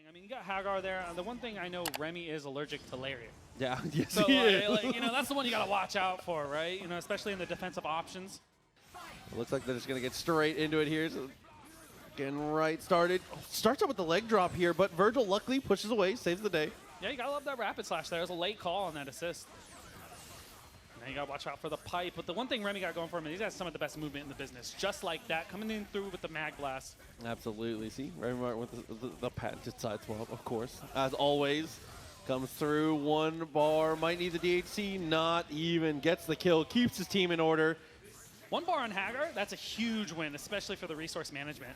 I mean, you got Haggar there. The one thing I know, Remy is allergic to Lariat. Yeah, yes, So, he is. like, you know, that's the one you got to watch out for, right? You know, especially in the defensive options. It looks like they're just going to get straight into it here. So getting right started. Starts out with the leg drop here, but Vergil luckily pushes away, saves the day. Yeah, you got to love that rapid slash there. It was a late call on that assist. Now you got to watch out for the pipe. But the one thing Remy got going for him is he's got some of the best movement in the business. Just like that, coming in through with the mag blast. Absolutely. See, RemyMartin with the patented side swap, of course. As always, comes through one bar, might need the DHC, not even, gets the kill, keeps his team in order. One bar on Haggar, that's a huge win, especially for the resource management.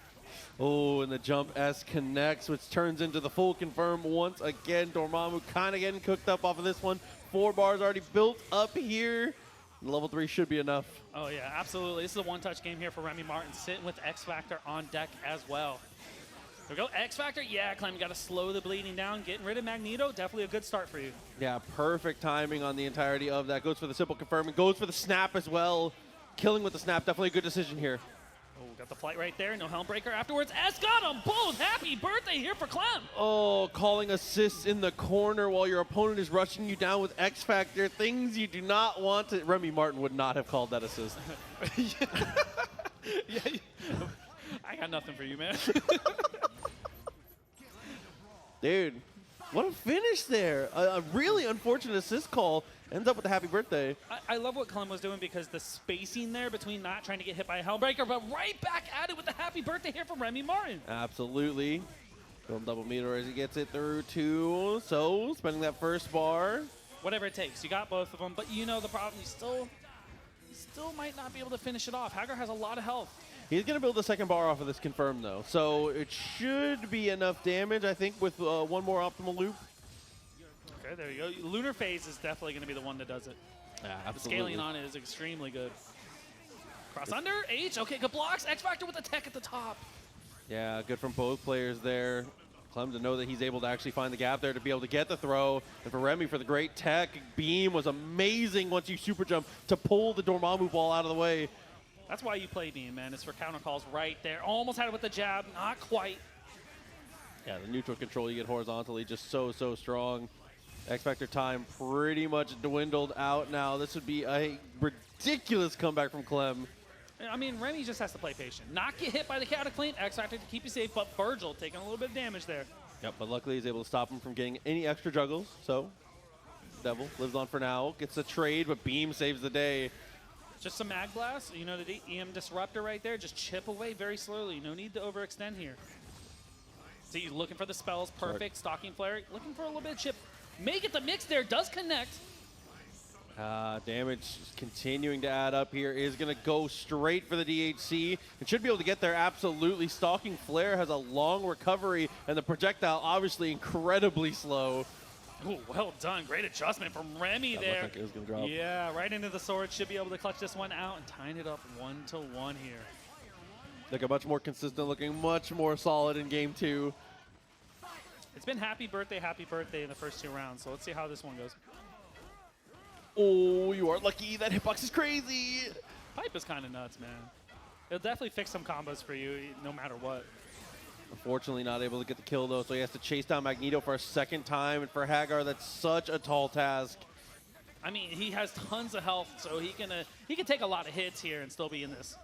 Oh, and the jump S connects, which turns into the full confirm once again. Dormammu kind of getting cooked up off of this one. 4 bars already built up here. Level 3 should be enough. Oh, yeah, absolutely. This is a one-touch game here for RemyMartin, sitting with X Factor on deck as well. There we go, X Factor. Yeah, Clem, you got to slow the bleeding down. Getting rid of Magneto, definitely a good start for you. Yeah, perfect timing on the entirety of that. Goes for the simple confirm and goes for the snap as well. Killing with the snap, definitely a good decision here. Oh, got the flight right there. No Helmbreaker afterwards. S got them both. Happy birthday here for Clem. Oh, calling assists in the corner while your opponent is rushing you down with X Factor. Things you do not want to. RemyMartin would not have called that assist. Yeah, I got nothing for you, man. Dude, what a finish there. A really unfortunate assist call. Ends up with a happy birthday. I love what Clem was doing because the spacing there between not trying to get hit by a Helmbreaker, but right back at it with the happy birthday here from RemyMartin. Absolutely. Going double meter as he gets it through two. So, spending that first bar. Whatever it takes. You got both of them, but you know the problem. You still might not be able to finish it off. Haggar has a lot of health. He's going to build the second bar off of this confirm, though. So, it should be enough damage, I think, with one more optimal loop. Okay, there you go. Lunar Phase is definitely going to be the one that does it. Yeah, The absolutely. scaling on it is extremely good. Cross under, H, okay, good blocks. X Factor with the tech at the top. Yeah, good from both players there. Clem to know that he's able to actually find the gap there to be able to get the throw. And for Remy for the great tech. Beam was amazing once you super jump to pull the Dormammu ball out of the way. That's why you play Beam, man. It's for counter calls right there. Almost had it with the jab, not quite. Yeah, the neutral control you get horizontally just so strong. X Factor time pretty much dwindled out now. This would be a ridiculous comeback from Clem. I mean, Remy just has to play patient. Not get hit by the Cataclysm, X Factor to keep you safe, but Vergil taking a little bit of damage there. Yep, but luckily he's able to stop him from getting any extra juggles. So, Devil lives on for now. Gets a trade, but Beam saves the day. Just some Mag Blast, you know, the EM Disruptor right there. Just chip away very slowly. No need to overextend here. See, looking for the spells. Perfect. Stalking Flare. Looking for a little bit of chip. Make it the mix there. Does connect. Damage continuing to add up here. Is going to go straight for the DHC. And should be able to get there, absolutely. Stalking Flare has a long recovery, and the projectile obviously incredibly slow. Ooh, well done. Great adjustment from Remy That there. looked like it was going to drop. Yeah, right into the sword. Should be able to clutch this one out and tying it up 1-1 here. Looking much more consistent, looking much more solid in game 2. It's been happy birthday in the first 2 rounds, so let's see how this one goes. Oh, you are lucky. That hitbox is crazy. Pipe is kind of nuts, man. It'll definitely fix some combos for you, no matter what. Unfortunately not able to get the kill, though, so he has to chase down Magneto for a second time. And for Haggar, that's such a tall task. I mean, he has tons of health, so he can take a lot of hits here and still be in this.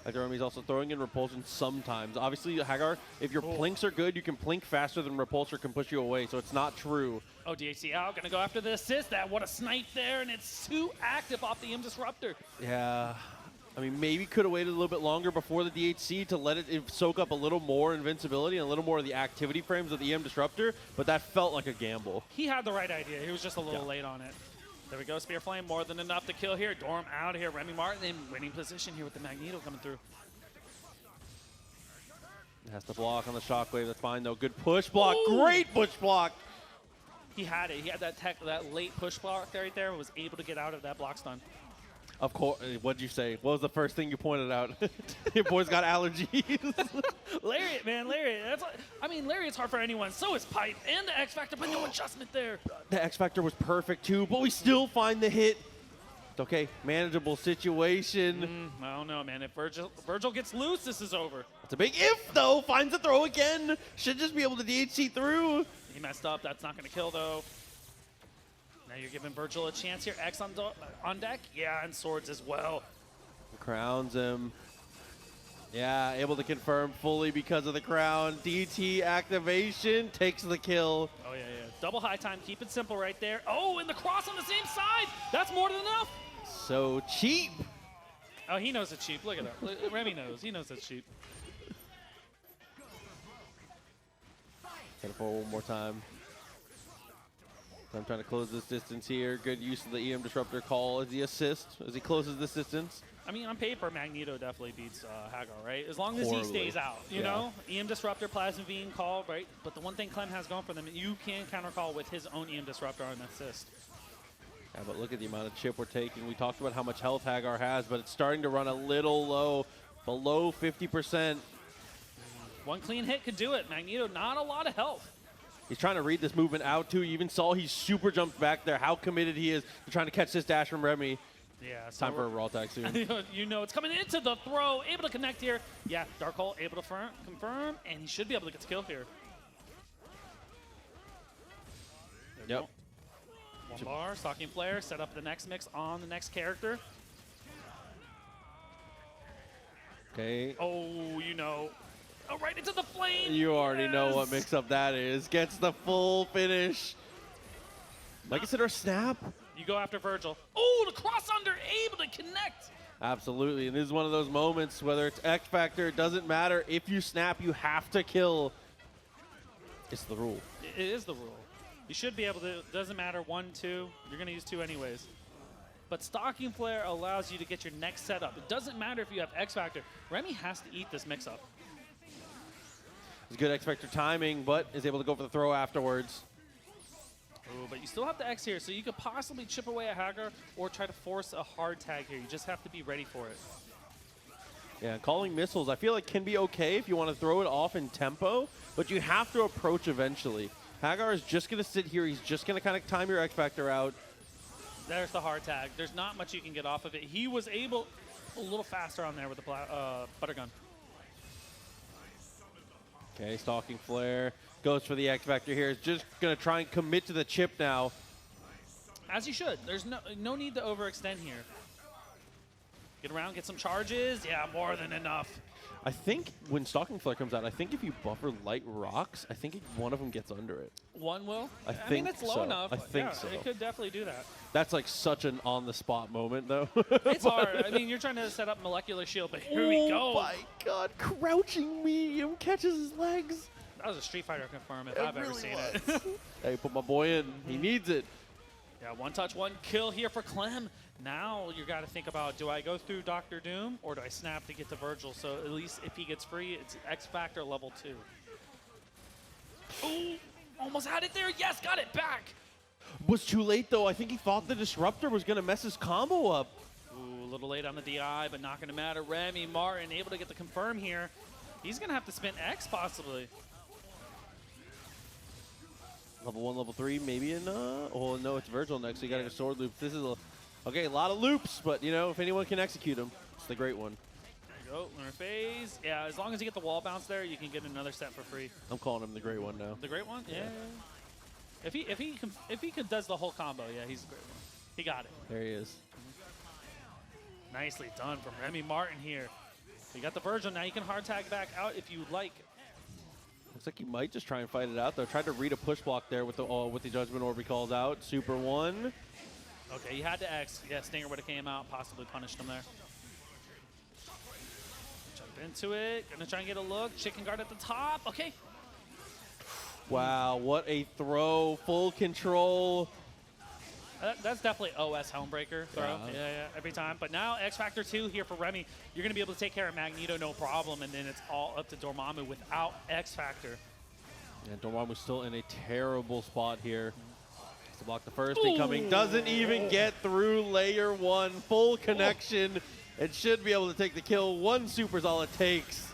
Okay. Remy's also throwing in repulsion sometimes. Obviously, Haggar, if your plinks are good, you can plink faster than repulsor can push you away, so it's not true. Oh, DHC out, gonna go after the assist. What a snipe there, and it's too active off the EM Disruptor. Yeah. I mean, maybe could have waited a little bit longer before the DHC to let it soak up a little more invincibility and a little more of the activity frames of the EM Disruptor, but that felt like a gamble. He had the right idea. He was just a little late on it. There we go, Spear Flame, more than enough to kill here. Dorm out here, RemyMartin in winning position here with the Magneto coming through. Has to block on the shockwave, that's fine though. Good push block, great push block. He had it. He had that late push block right there and was able to get out of that block stun. Of course, what'd you say? What was the first thing you pointed out? Your boy's got allergies. Lariat, man, Lariat. I mean, Lariat's hard for anyone. So is Pipe and the X Factor, but no adjustment there. The X Factor was perfect too, but we still find the hit. It's okay, manageable situation. I don't know, man. If Vergil gets loose, this is over. It's a big if, though. Finds the throw again. Should just be able to DHC through. He messed up. That's not going to kill, though. Now you're giving Vergil a chance here. X on deck. Yeah, and swords as well. Crowns him. Yeah, able to confirm fully because of the crown. DT activation takes the kill. Oh, yeah, yeah. Double high time. Keep it simple right there. Oh, and the cross on the same side. That's more than enough. So cheap. Oh, he knows it's cheap. Look at that. Remy knows. He knows it's cheap. Get it forward one more time. I'm trying to close this distance here. Good use of the EM Disruptor call as the assist, as he closes this distance. I mean, on paper, Magneto definitely beats Haggar, right? As long as Horribly. he stays out, you know? EM Disruptor, Plasma Beam call, right? But the one thing Clem has going for them, you can counter call with his own EM Disruptor on assist. Yeah, but look at the amount of chip we're taking. We talked about how much health Haggar has, but it's starting to run a little low, below 50%. One clean hit could do it. Magneto, not a lot of health. He's trying to read this movement out, too. You even saw he super jumped back there, how committed he is to trying to catch this dash from Remy. Yeah, so Time for a raw tag soon. You know it's coming into the throw. Able to connect here. Yeah, Dark Hole able to confirm, and he should be able to get the kill here. There we go. One bar, Stalking Flare, set up the next mix on the next character. Okay. Oh, you know. Oh, right into the flame. You already know what mix-up that is. Gets the full finish. Might consider a snap. You go after Vergil. Oh, the cross under, able to connect. Absolutely, and this is one of those moments, whether it's X Factor, it doesn't matter. If you snap, you have to kill. It's the rule. It is the rule. You should be able to, doesn't matter, 1, 2. You're going to use 2 anyways. But Stalking Flare allows you to get your next setup. It doesn't matter if you have X Factor. Remy has to eat this mix-up. It's good X Factor timing, but is able to go for the throw afterwards. Ooh, but you still have the X here, so you could possibly chip away at Haggar or try to force a hard tag here. You just have to be ready for it. Yeah, calling missiles, I feel like can be okay if you want to throw it off in tempo, but you have to approach eventually. Haggar is just going to sit here. He's just going to kind of time your X Factor out. There's the hard tag. There's not much you can get off of it. He was able a little faster on there with the butter gun. Okay, Stalking Flare goes for the X Factor here. Is just going to try and commit to the chip now. As you should. There's no need to overextend here. Get around, get some charges. Yeah, more than enough. I think when Stalking Flare comes out, I think if you buffer light rocks, I think one of them gets under it. One will? I mean, think it's low so. enough. I think yeah, so. It could definitely do that. That's like such an on-the-spot moment, though. It's hard. I mean, you're trying to set up molecular shield, but here we go. Oh my God, crouching medium catches his legs. That was a Street Fighter confirm if I've ever seen it. Hey, put my boy in. He needs it. Yeah, one touch, one kill here for Clem. Now you got to think about, do I go through Dr. Doom or do I snap to get to Vergil? So at least if he gets free, it's X Factor level 2. Ooh, almost had it there. Yes, got it back. Was too late, though. I think he thought the Disruptor was going to mess his combo up. Ooh, a little late on the DI, but not going to matter. RemyMartin able to get the confirm here. He's going to have to spin X possibly. Level 1, level 3, maybe in, oh no, it's Vergil next, so you got to go sword loop. This is okay, a lot of loops, but you know, if anyone can execute them, it's the great one. There you go, lunar phase. Yeah, as long as you get the wall bounce there, you can get another set for free. I'm calling him the great one now. The great one? Yeah. If he does the whole combo, yeah, he's the great one. He got it. There he is. Nicely done from RemyMartin here. You got the Vergil, now you can hard tag back out if you like. Looks like he might just try and fight it out, though. Tried to read a push block there with the Judgment Orb he calls out. Super 1. Okay, he had to X. Yeah, Stinger would have came out, possibly punished him there. Jump into it. Gonna try and get a look. Chicken guard at the top. Okay. Wow, what a throw. Full control. That's definitely OS Helmbreaker throw. Yeah, every time. But now X Factor 2 here for Remy. You're going to be able to take care of Magneto, no problem, and then it's all up to Dormammu without X Factor. And Dormammu's still in a terrible spot here. To block the first incoming. Doesn't even get through layer 1. Full connection. It should be able to take the kill. 1 super's all it takes.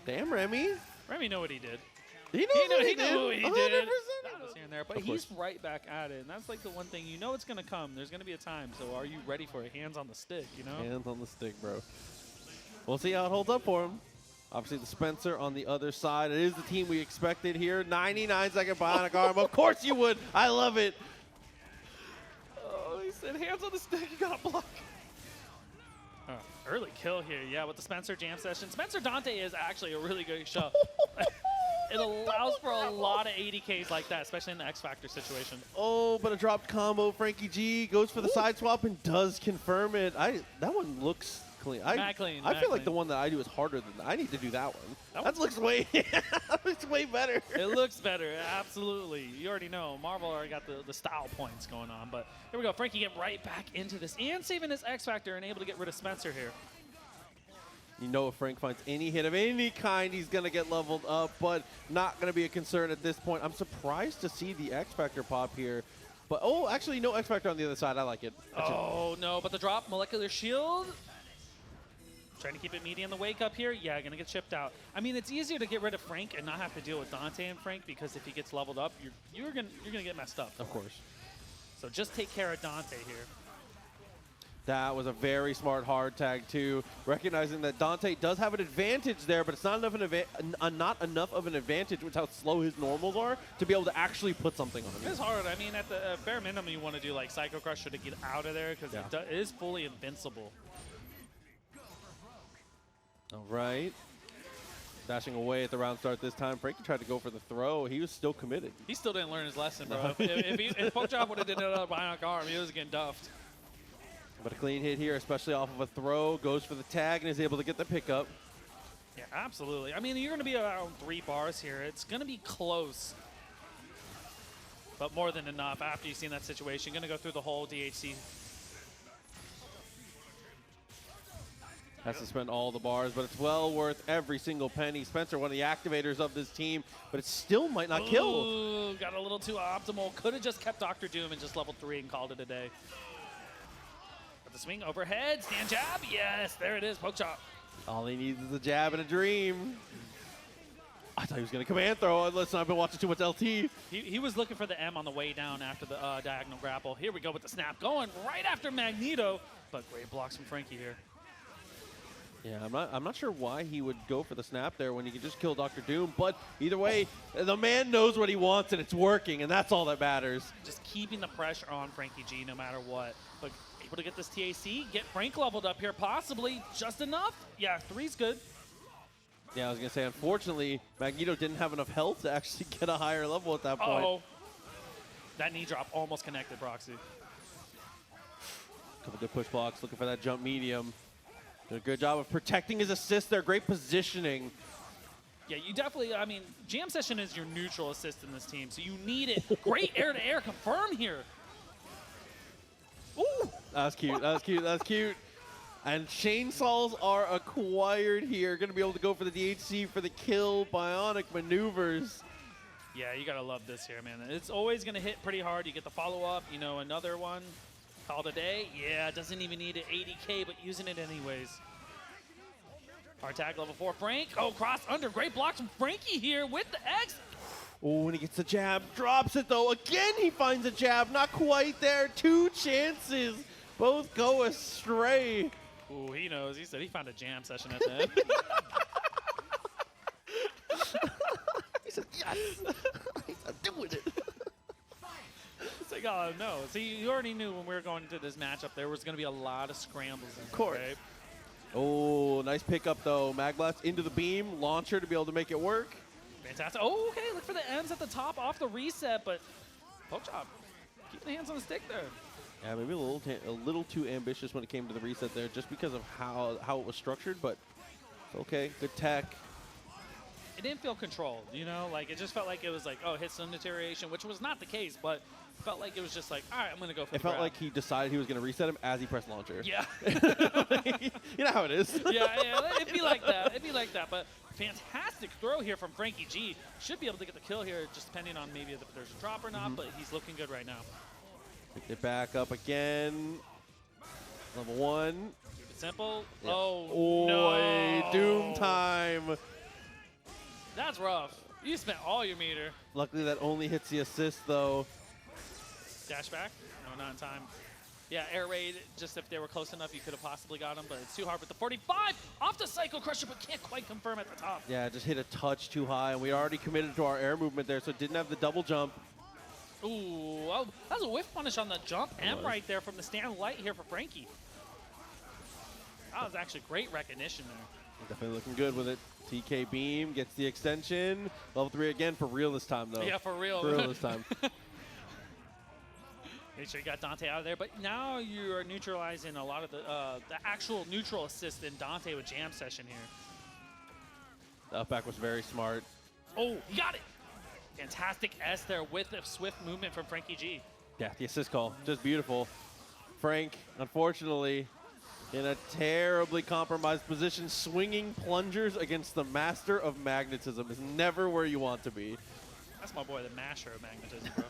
Damn, Remy. Remy knew what he did. He knew what he did. What he 100%. did. That was here and there, but he's right back at it, and that's like the one thing, you know it's going to come. There's going to be a time, so are you ready for it? Hands on the stick, you know? Hands on the stick, bro. We'll see how it holds up for him. Obviously, the Spencer on the other side. It is the team we expected here. 99-second bionic arm. Of course you would. I love it. Oh, he said hands on the stick. You got to block. Early kill here, yeah, with the Spencer jam session. Spencer Dante is actually a really good show. It allows for a lot of 80Ks like that, especially in the X Factor situation. Oh, but a dropped combo. Frankie G goes for the side swap and does confirm it. That one looks clean. I feel like the one that I do is harder than that. I need to do that one. That looks way, looks way better. It looks better, absolutely. You already know. Marvel already got the style points going on. But here we go. Frankie getting right back into this and saving his X Factor and able to get rid of Spencer here. You know if Frank finds any hit of any kind, he's going to get leveled up, but not going to be a concern at this point. I'm surprised to see the X Factor pop here. But, oh, actually, no X Factor on the other side. I like it. Oh, no, but the drop, molecular shield. Trying to keep it meaty in the wake up here. Yeah, going to get chipped out. I mean, it's easier to get rid of Frank and not have to deal with Dante and Frank because if he gets leveled up, you're going to get messed up. Of course. So just take care of Dante here. That was a very smart hard tag, too. Recognizing that Dante does have an advantage there, but it's not enough, not enough of an advantage with how slow his normals are to be able to actually put something on him. It's hard. I mean, at the bare minimum, you want to do like Psycho Crusher to get out of there because it is fully invincible. All right. Dashing away at the round start this time. Frankie tried to go for the throw. He was still committed. He still didn't learn his lesson, bro. if Pokchop would have did another bionic arm, he was getting duffed. But a clean hit here, especially off of a throw. Goes for the tag and is able to get the pickup. Yeah, absolutely. I mean, you're going to be around 3 bars here. It's going to be close. But more than enough after you've seen that situation. Going to go through the whole DHC. Has to spend all the bars, but it's well worth every single penny. Spencer, one of the activators of this team, but it still might not kill. Ooh, got a little too optimal. Could have just kept Dr. Doom and just level 3 and called it a day. But the swing overhead, stand jab. Yes, there it is, Pokchop. All he needs is a jab and a dream. I thought he was going to command throw. Listen, I've been watching too much LT. He was looking for the M on the way down after the diagonal grapple. Here we go with the snap. Going right after Magneto, but great blocks from Frankie here. Yeah, I'm not sure why he would go for the snap there when he could just kill Dr. Doom, but either way, the man knows what he wants and it's working, and that's all that matters. Just keeping the pressure on Frankie G no matter what. But able to get this TAC, get Frank leveled up here, possibly just enough. Yeah, 3's good. Yeah, I was going to say, unfortunately, Magneto didn't have enough health to actually get a higher level at that point. Uh-oh. That knee drop almost connected Proxy. Couple good push blocks, looking for that jump medium. Did a good job of protecting his assist there. Great positioning. Yeah, you definitely, I mean, Jam Session is your neutral assist in this team, so you need it. Great air-to-air confirm here. Ooh! That was cute, that was cute, that was cute. And chainsaws are acquired here. Going to be able to go for the DHC for the kill. Bionic maneuvers. Yeah, you got to love this here, man. It's always going to hit pretty hard. You get the follow-up, you know, another one. Call it a day. Yeah, doesn't even need an 80K, but using it anyways. Hard tag level 4, Frank. Oh, cross under. Great blocks from Frankie here with the X. Oh, when he gets the jab, drops it though. Again, he finds a jab. Not quite there. 2 chances. Both go astray. Ooh, he knows. He said he found a jam session at the end. He said, yes. I'm doing it. It's like, oh, no. See, you already knew when we were going into this matchup there was going to be a lot of scrambles. Of course. Right? Oh, nice pickup, though. Mag Blast into the beam. Launcher to be able to make it work. Fantastic. Oh, okay. Look for the M's at the top off the reset, but Pokchop keeping the hands on the stick there. Yeah, maybe a little too ambitious when it came to the reset there just because of how it was structured, but it's okay. Good tech. It didn't feel controlled, you know? Like, it just felt like it was like, oh, hit some deterioration, which was not the case, but felt like it was just like, all right, I'm going to go for it. It felt like he decided he was going to reset him as he pressed launcher. Yeah. You know how it is. Yeah, it'd be like that. It'd be like that, but fantastic throw here from Frankie G. Should be able to get the kill here, just depending on maybe if there's a drop or not, but he's looking good right now. Pick it back up again. Level 1. Keep it simple. Yeah. Oh, no. Doom time. That's rough. You spent all your meter. Luckily, that only hits the assist, though. Dash back. No, not in time. Yeah, air raid, just if they were close enough, you could have possibly got him, but it's too hard with the 45 off the Psycho Crusher, but can't quite confirm at the top. Yeah, just hit a touch too high, and we already committed to our air movement there, so it didn't have the double jump. Ooh, well, that was a whiff punish on the jump and right there from the stand light here for Frankie. That was actually great recognition there. Definitely looking good with it. TK Beam gets the extension. Level 3 again for real this time, though. Yeah, for real. For real this time. Make sure you got Dante out of there, but now you are neutralizing a lot of the actual neutral assist in Dante with Jam Session here. The up back was very smart. Oh, he got it! Fantastic S there with a swift movement from Frankie G. Yeah, the assist call, just beautiful. Frank, unfortunately, in a terribly compromised position, swinging plungers against the master of magnetism is never where you want to be. That's my boy, the masher of magnetism, bro.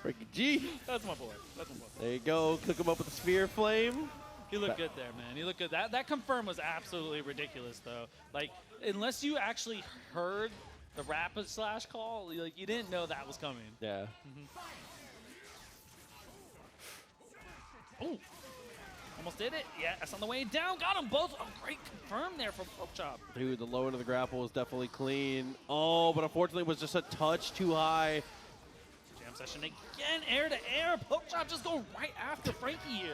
Frankie G. That's my boy. That's my boy. There you go. Cook him up with the sphere flame. He looked good there, man. He looked good. That confirm was absolutely ridiculous, though. Like, unless you actually heard the rapid slash call, like, you didn't know that was coming. Yeah. Oh, almost did it. Yeah, that's on the way down. Got them both. Oh, great confirm there from Pokchop. Dude, the low end of the grapple was definitely clean. Oh, but unfortunately it was just a touch too high. Jam Session again, air to air. Pokchop just going right after Frankie here.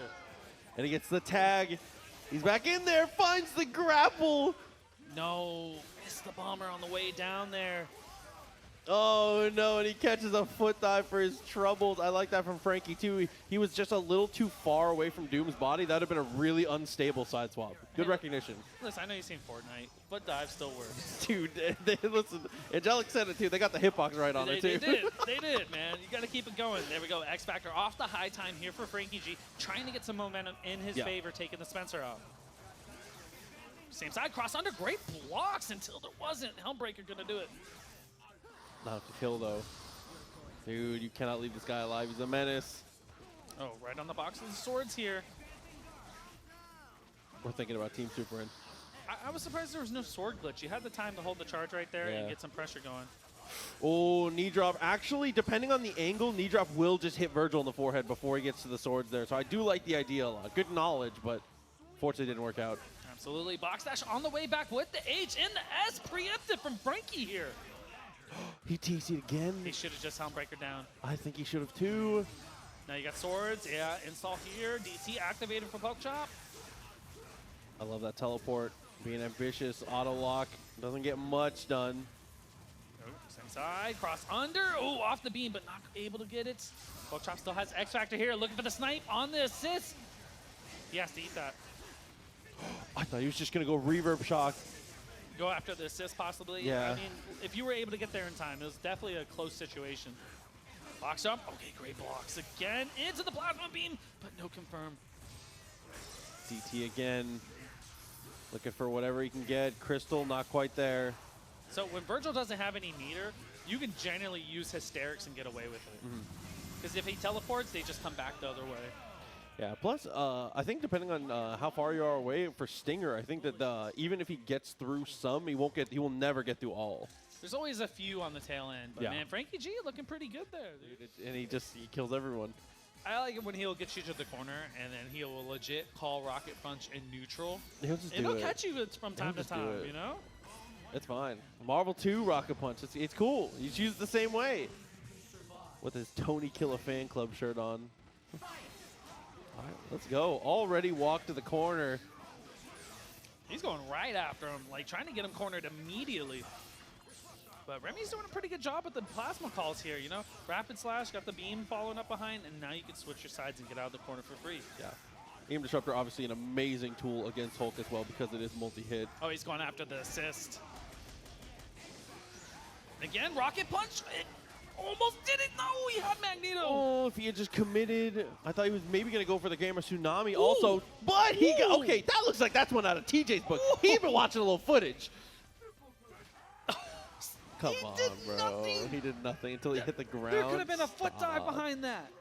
And he gets the tag. He's back in there, finds the grapple. No, missed the bomber on the way down there. Oh no, and he catches a foot dive for his troubles. I like that from Frankie too. He was just a little too far away from Doom's body. That would have been a really unstable side swap. Good recognition. Listen, I know you've seen Fortnite, foot dive still works. Dude, listen, Angelic said it too. They got the hitbox right on it too. They did, man. You got to keep it going. There we go. X Factor off the high time here for Frankie G, trying to get some momentum in his favor, taking the Spencer out. Same side, cross under, great blocks until there wasn't. Helmbreaker gonna do it. Not to kill though. Dude, you cannot leave this guy alive. He's a menace. Oh, right on the box of the swords here. We're thinking about Team Super in. I was surprised there was no sword glitch. You had the time to hold the charge right there and get some pressure going. Oh, knee drop. Actually, depending on the angle, knee drop will just hit Vergil in the forehead before he gets to the swords there. So I do like the idea a lot. Good knowledge, but fortunately didn't work out. Absolutely. Box dash on the way back with the H in the S. Preempted from Frankie here. He TC'd again. He should have just Helmbreaker down. I think he should have too. Now you got swords. Yeah, install here. DC activated for Pokchop. I love that teleport. Being ambitious, auto lock. Doesn't get much done. Oh, same side. Cross under. Oh, off the beam, but not able to get it. Pokchop still has X Factor here. Looking for the snipe on the assist. He has to eat that. I thought he was just going to go reverb shock. Go after the assist, possibly. Yeah. I mean, if you were able to get there in time, it was definitely a close situation. Box up. Okay, great blocks again. Into the plasma beam, but no confirm. CT again. Looking for whatever he can get. Crystal, not quite there. So when Vergil doesn't have any meter, you can generally use Hysterics and get away with it. Because if he teleports, they just come back the other way. Yeah, plus, I think depending on how far you are away for Stinger, I think that even if he gets through some, he will never get through all. There's always a few on the tail end, but man, Frankie G looking pretty good there, dude. And he kills everyone. I like it when he'll get you to the corner and then he'll legit call Rocket Punch in neutral. He'll just and he'll catch you from time to time, you know? It's fine. Marvel 2 Rocket Punch, it's cool. He's used the same way. With his Tony Killer fan club shirt on. All right, let's go. Already walked to the corner. He's going right after him, like trying to get him cornered immediately. But Remy's doing a pretty good job with the plasma calls here, you know? Rapid slash, got the beam following up behind, and now you can switch your sides and get out of the corner for free. Yeah. Aim Disruptor, obviously an amazing tool against Hulk as well because it is multi-hit. Oh, he's going after the assist. Again, Rocket Punch. It almost did it. No, he had Magneto. Oh, if he had just committed. I thought he was maybe going to go for the Gamer Tsunami also. But he got, okay, that looks like that's one out of TJ's book. He's been watching a little footage. Come on, bro. Nothing. He did nothing until he hit the ground. There could have been a foot dive behind that.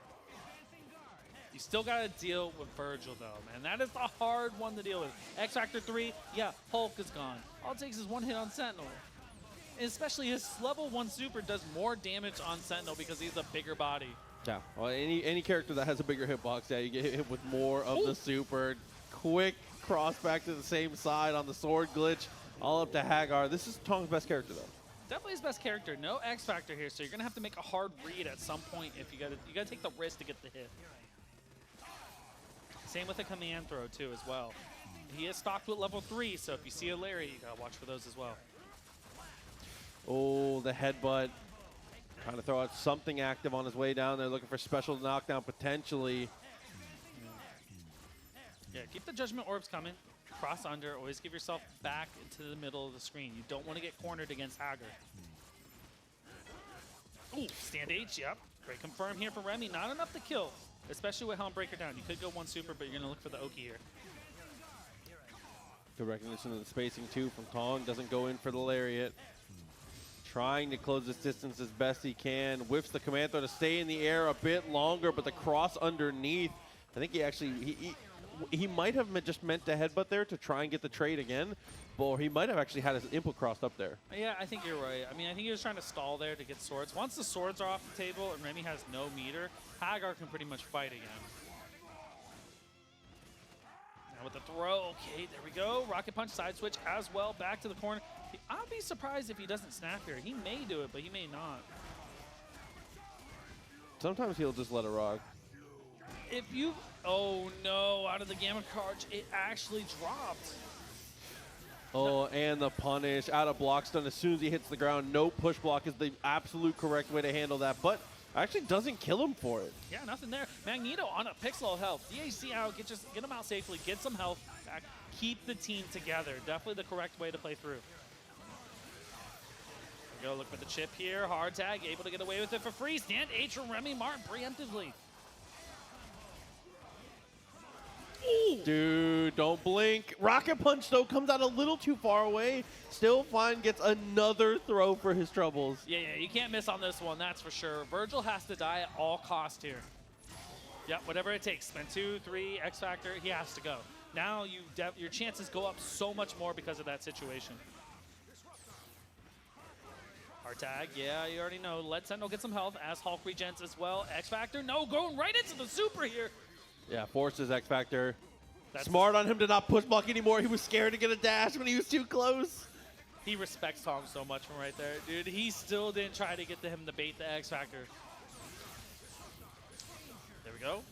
You still got to deal with Vergil, though, man. That is the hard one to deal with. X Factor 3, yeah, Hulk is gone. All it takes is one hit on Sentinel. And especially his level 1 super does more damage on Sentinel because he's a bigger body. Yeah, well, any character that has a bigger hitbox, yeah, you get hit with more of the super. Quick cross back to the same side on the sword glitch, all up to Haggar. This is Tong's best character, though. Definitely his best character. No X factor here, so you're gonna have to make a hard read at some point if you gotta take the risk to get the hit. Same with the command throw too, as well. He is stocked with level 3, so if you see a Larry, you gotta watch for those as well. Oh, the headbutt. Trying to throw out something active on his way down there, looking for special knockdown potentially. Yeah, keep the Judgment Orbs coming. Cross under. Always give yourself back into the middle of the screen. You don't want to get cornered against Haggard. Ooh, stand H, yep. Great confirm here for Remy. Not enough to kill, especially with Helm Breaker down. You could go one super, but you're going to look for the Oki here. Good recognition of the spacing, too, from Tong. Doesn't go in for the Lariat. Trying to close this distance as best he can. Whiffs the command throw to stay in the air a bit longer, but the cross underneath. I think he actually, he might have just meant to headbutt there to try and get the trade again, or he might have actually had his input crossed up there. Yeah, I think you're right. I mean, I think he was trying to stall there to get swords. Once the swords are off the table and Remy has no meter, Haggar can pretty much fight again. Now with the throw, okay, there we go. Rocket punch, side switch as well, back to the corner. I'll be surprised if he doesn't snap here. He may do it, but he may not. Sometimes he'll just let it rock. If you, oh no, out of the Gamma Charge, it actually dropped. Oh, and the punish out of block stun as soon as he hits the ground. No push block is the absolute correct way to handle that, but actually doesn't kill him for it. Yeah, nothing there. Magneto on a pixel of health. DHC out, get him out safely, get some health back, keep the team together. Definitely the correct way to play through. Go look for the chip here. Hard tag, able to get away with it for free. Stand H from RemyMartin preemptively. Ooh. Dude, don't blink. Rocket punch, though, comes out a little too far away. Still fine, gets another throw for his troubles. Yeah, you can't miss on this one, that's for sure. Vergil has to die at all cost here. Yep, whatever it takes. Spend 2, 3, X Factor, he has to go. Now your chances go up so much more because of that situation. Hard tag, yeah, you already know. Let Sentinel get some health as Hulk regens as well. X Factor, no, going right into the super here. Yeah, forces X Factor. Smart on him to not push block anymore. He was scared to get a dash when he was too close. He respects Tong so much from right there. Dude, he still didn't try to get to him to bait the X Factor. There we go.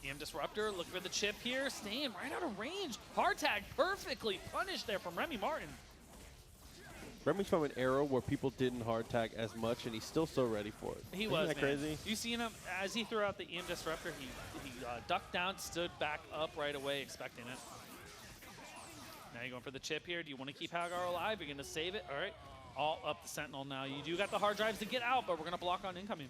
EM Disruptor, look for the chip here. Staying right out of range. Hard tag perfectly punished there from RemyMartin. Remy's from an era where people didn't hard tag as much, and he's still so ready for it. He Isn't was, that man. crazy? You seen him as he threw out the EM Disruptor, he ducked down, stood back up right away, expecting it. Now you're going for the chip here. Do you want to keep Haggar alive? You're going to save it? All right. All up the Sentinel now. You do got the hard drives to get out, but we're going to block on incoming.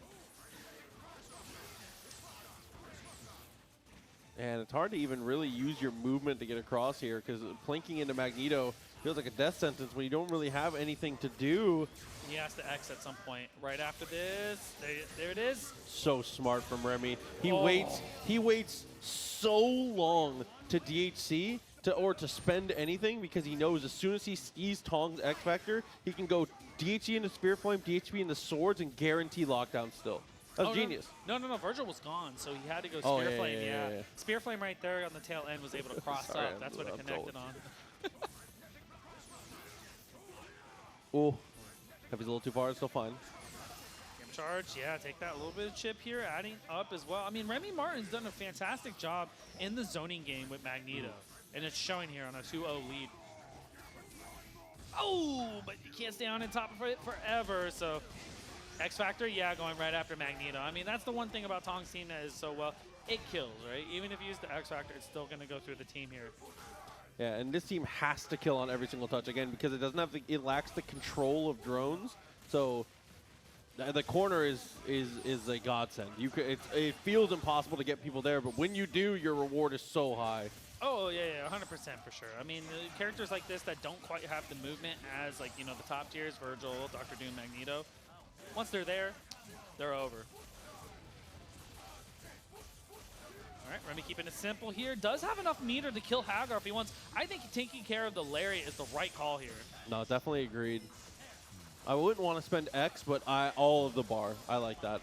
And it's hard to even really use your movement to get across here, because plinking into Magneto feels like a death sentence when you don't really have anything to do. He has to X at some point. Right after this, there it is. So smart from Remy. He waits so long to DHC or to spend anything, because he knows as soon as he sees Tong's X Factor, he can go DHC into Spear Flame, DHC into Swords, and guarantee lockdown still. That's genius. No, Vergil was gone, so he had to go Spear Flame. Yeah. Spear Flame right there on the tail end was able to cross up. That's what it connected on. Oh, if he's a little too far, it's still fine. Charge, yeah, take that little bit of chip here, adding up as well. I mean, RemyMartin's done a fantastic job in the zoning game with Magneto, and it's showing here on a 2-0 lead. Oh, but you can't stay on top of it forever, so X Factor, yeah, going right after Magneto. I mean, that's the one thing about Tong's team that is so well. It kills, right? Even if you use the X Factor, it's still going to go through the team here. Yeah, and this team has to kill on every single touch, again, because it doesn't have it lacks the control of drones. So the corner is a godsend. It feels impossible to get people there, but when you do, your reward is so high. Oh, yeah, 100% for sure. I mean, characters like this that don't quite have the movement as, like, you know, the top tiers, Vergil, Dr. Doom, Magneto, once they're there, they're over. All right, Remy keeping it simple here. Does have enough meter to kill Haggar if he wants. I think taking care of the Lariat is the right call here. No, definitely agreed. I wouldn't want to spend X, but all of the bar. I like that.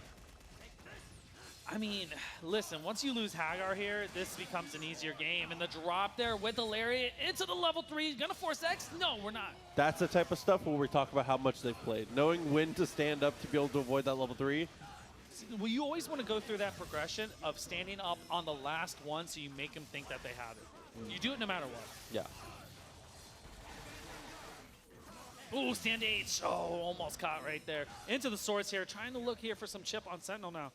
I mean, listen, once you lose Haggar here, this becomes an easier game. And the drop there with the lariat into the level 3, gonna force X? No, we're not. That's the type of stuff where we talk about how much they've played. Knowing when to stand up to be able to avoid that level 3. Well, you always want to go through that progression of standing up on the last one so you make them think that they have it. You do it no matter what. Yeah. Ooh, stand H. Oh, almost caught right there. Into the swords here, trying to look here for some chip on Sentinel now.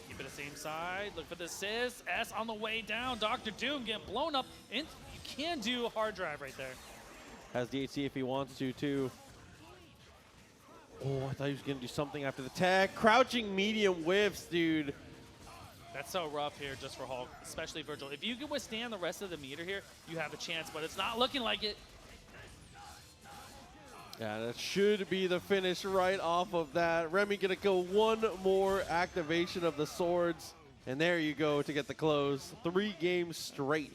Keep it the same side. Look for the assist. S on the way down. Dr. Doom getting blown up. You can do a hard drive right there. Has DHC if he wants to, too. Oh, I thought he was going to do something after the tag. Crouching medium whiffs, dude. That's so rough here just for Hulk, especially Vergil. If you can withstand the rest of the meter here, you have a chance, but it's not looking like it. Yeah, that should be the finish right off of that. Remy going to go one more activation of the swords. And there you go to get the close. 3 games straight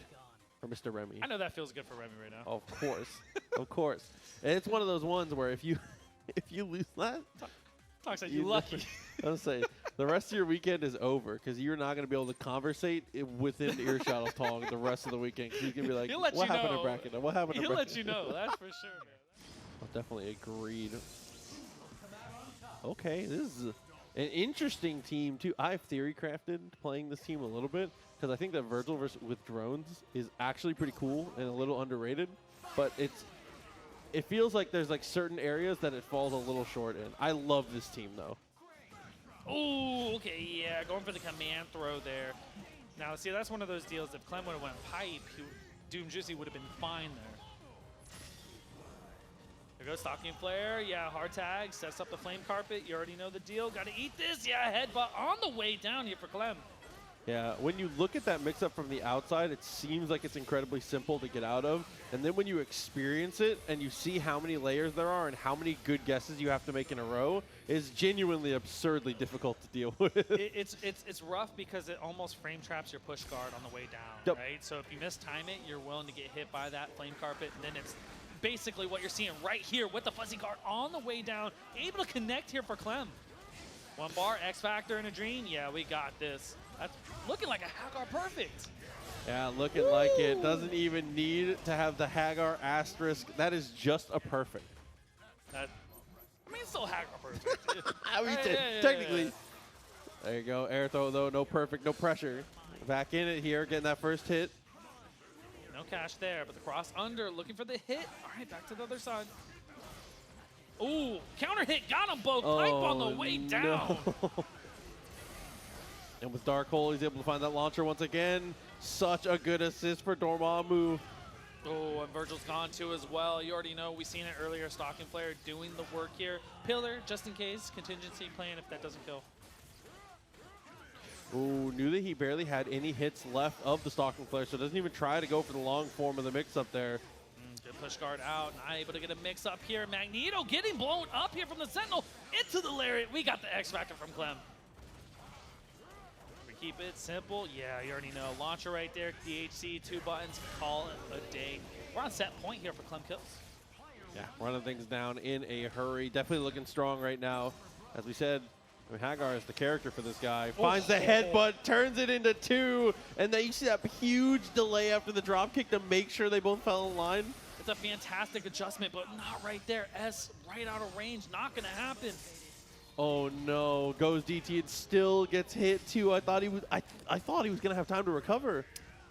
for Mr. Remy. I know that feels good for Remy right now. Of course. Of course. And it's one of those ones where if you lose that, Talks like you lucky. I was saying, the rest of your weekend is over because you're not going to be able to conversate within earshot of Tong the rest of the weekend. He's going to be like, what happened to Bracket? What happened to He'll Bracket? let you know, that's for sure, man. Definitely agreed. Okay, this is an interesting team, too. I've theory crafted playing this team a little bit because I think that Vergil with drones is actually pretty cool and a little underrated, but it feels like there's like certain areas that it falls a little short in. I love this team, though. Ooh, okay, yeah, going for the command throw there. Now, see, that's one of those deals. If Clem would have went pipe, Doomjuicy would have been fine there. There goes Stalking Flare. Yeah, hard tag. Sets up the flame carpet. You already know the deal. Got to eat this. Yeah, headbutt on the way down here for Clem. Yeah, when you look at that mix-up from the outside, it seems like it's incredibly simple to get out of. And then when you experience it and you see how many layers there are and how many good guesses you have to make in a row, it's genuinely absurdly difficult to deal with. It's rough because it almost frame traps your push guard on the way down, right? So if you mistime it, you're willing to get hit by that flame carpet, and then it's basically what you're seeing right here with the fuzzy guard on the way down, able to connect here for Clem. 1 bar, X Factor and a Dream. Yeah, we got this. That's looking like a Haggar perfect. Yeah, looking like it. Doesn't even need to have the Haggar asterisk. That is just a perfect. I mean, it's still Haggar perfect. I mean, technically. There you go. Air throw, though. No perfect, no pressure. Back in it here, getting that first hit. No cash there, but the cross under, looking for the hit. All right, back to the other side. Ooh, counter hit, got them both. Pipe on the way down. And with Dark Hole, he's able to find that launcher once again. Such a good assist for Dormammu. Oh, and Vergil's gone too as well. You already know, we seen it earlier, Stalking Flare doing the work here. Pillar, just in case, contingency plan if that doesn't kill. Ooh, knew that he barely had any hits left of the Stalking Flare, so doesn't even try to go for the long form of the mix-up there. Good push guard out, not able to get a mix-up here. Magneto getting blown up here from the Sentinel into the Lariat. We got the X Factor from Clem. Keep it simple. Yeah, you already know. Launcher right there. DHC, 2 buttons. Call it a day. We're on set point here for Clemkillz. Yeah, running things down in a hurry. Definitely looking strong right now. As we said, I mean, Haggar is the character for this guy. Finds the headbutt, turns it into 2, and then you see that huge delay after the drop kick to make sure they both fell in line. It's a fantastic adjustment, but not right there. S right out of range. Not going to happen. Oh no, goes DT and still gets hit too. I thought he was gonna have time to recover.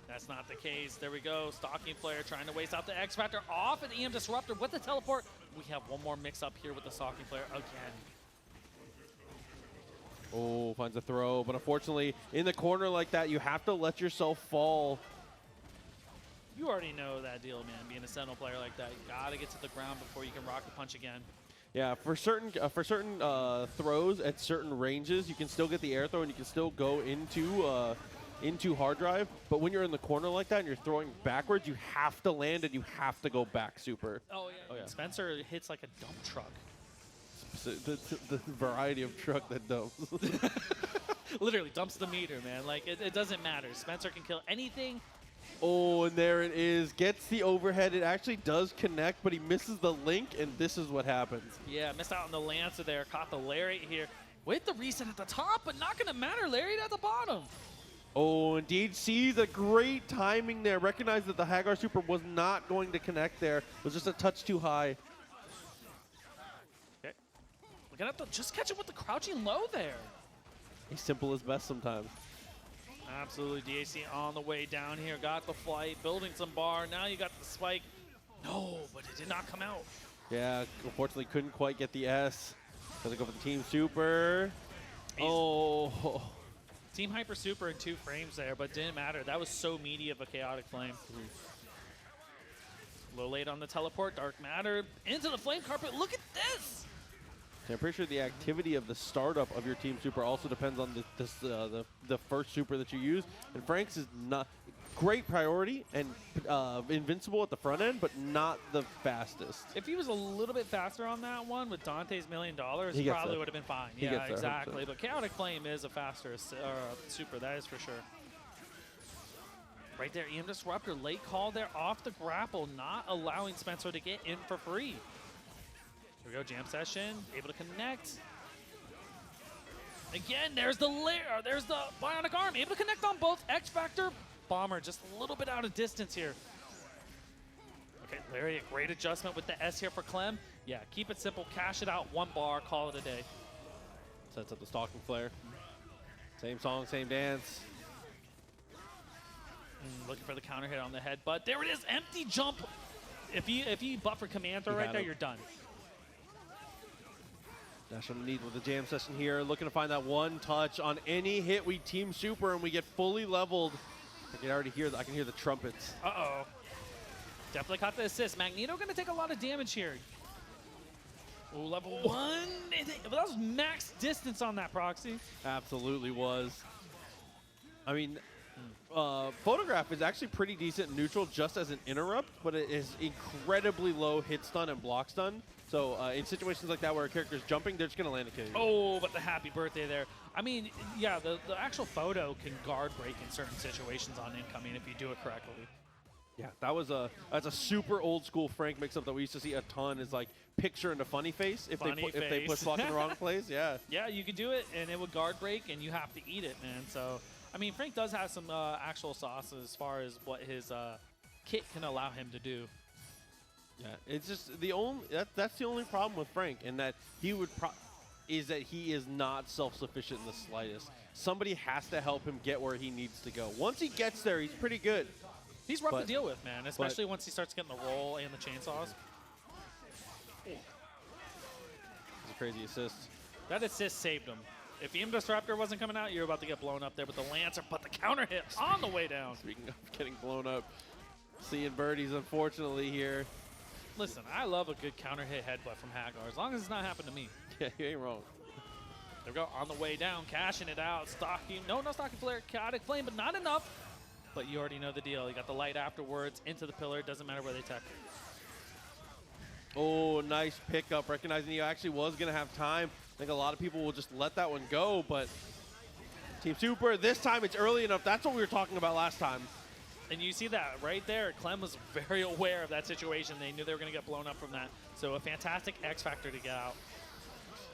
That's not the case. There we go. Stalking Flare trying to waste out the X Factor off an EM Disruptor with the teleport. We have one more mix up here with the Stalking Flare again. Oh, finds a throw, but unfortunately in the corner like that, you have to let yourself fall. You already know that deal, man. Being a Sentinel player like that, you gotta get to the ground before you can rock the punch again. Yeah, for certain throws at certain ranges, you can still get the air throw and you can still go into hard drive. But when you're in the corner like that and you're throwing backwards, you have to land and you have to go back super. Oh yeah. Spencer hits like a dump truck. The variety of truck that dumps. Literally dumps the meter, man. Like it doesn't matter. Spencer can kill anything Oh, and there it is. Gets the overhead. It actually does connect, but he misses the link, and this is what happens. Yeah, missed out on the Lancer there. Caught the Lariat here. With the reset at the top, but not going to matter. Lariat at the bottom. Oh, indeed. Sees a great timing there. Recognized that the Haggar super was not going to connect there. It was just a touch too high. Okay. We're going to have to just catch him with the crouching low there. He's simple as best sometimes. Absolutely. DAC on the way down here. Got the flight, building some bar. Now you got the spike. No, but it did not come out. Yeah, unfortunately couldn't quite get the S. Gonna go for the team super. Oh. Team Hyper Super in 2 frames there, but didn't matter. That was so meaty of a chaotic flame. A little late on the teleport. Dark Matter into the flame carpet. Look at this. I'm pretty sure the activity of the startup of your team super also depends on the first super that you use. And Frank's is not great priority and invincible at the front end, but not the fastest. If he was a little bit faster on that one with Dante's $1 million, He he gets probably there. would have been fine. He Yeah, gets there, exactly. 100%. But Chaotic Flame is a faster super, that is for sure. Right there, EM Disruptor, late call there off the grapple, not allowing Spencer to get in for free. Here we go, jam session, able to connect. Again, there's the bionic arm, able to connect on both. X Factor, Bomber, just a little bit out of distance here. Okay, Lariat, great adjustment with the S here for Clem. Yeah, keep it simple, cash it out, 1 bar, call it a day. Sets up the stalking flare. Same song, same dance. Looking for the counter hit on the head, but there it is, empty jump. If you buffer command throw right there, you're done. Dash on the need with the jam session here. Looking to find that one touch on any hit. We team super and we get fully leveled. I can already hear I can hear the trumpets. Uh-oh. Definitely caught the assist. Magneto going to take a lot of damage here. Oh, level 1. But that was max distance on that proxy. Absolutely was. I mean, Photograph is actually pretty decent in neutral just as an interrupt, but it is incredibly low hit stun and block stun. So in situations like that where a character's jumping, they're just going to land a kill. Oh, but the happy birthday there. I mean, yeah, the actual photo can guard break in certain situations on incoming if you do it correctly. Yeah, that's a super old school Frank mix-up that we used to see a ton. Is like picture into funny face if they push block in the wrong place. Yeah. Yeah, you could do it, and it would guard break, and you have to eat it, man. So, I mean, Frank does have some actual sauce as far as what his kit can allow him to do. Yeah, it's just that's the only problem with Frank, and that he is not self-sufficient in the slightest. Somebody has to help him get where he needs to go. Once he gets there, he's pretty good. He's rough to deal with, man, especially once he starts getting the roll and the chainsaws. It's a crazy assist. That assist saved him. If EM Disruptor wasn't coming out, you're about to get blown up there with the Lancer, but the counter hit on the way down. Speaking of getting blown up, seeing birdies, unfortunately, here. Listen, I love a good counter hit headbutt from Haggar, as long as it's not happened to me. Yeah, you ain't wrong. There we go, on the way down, cashing it out, stocking. No stocking flare, chaotic flame, but not enough. But you already know the deal. You got the light afterwards, into the pillar, doesn't matter where they tech. Oh, nice pickup, recognizing he actually was going to have time. I think a lot of people will just let that one go, but Team Super, this time it's early enough. That's what we were talking about last time. And you see that right there. Clem was very aware of that situation. They knew they were going to get blown up from that. So a fantastic X Factor to get out.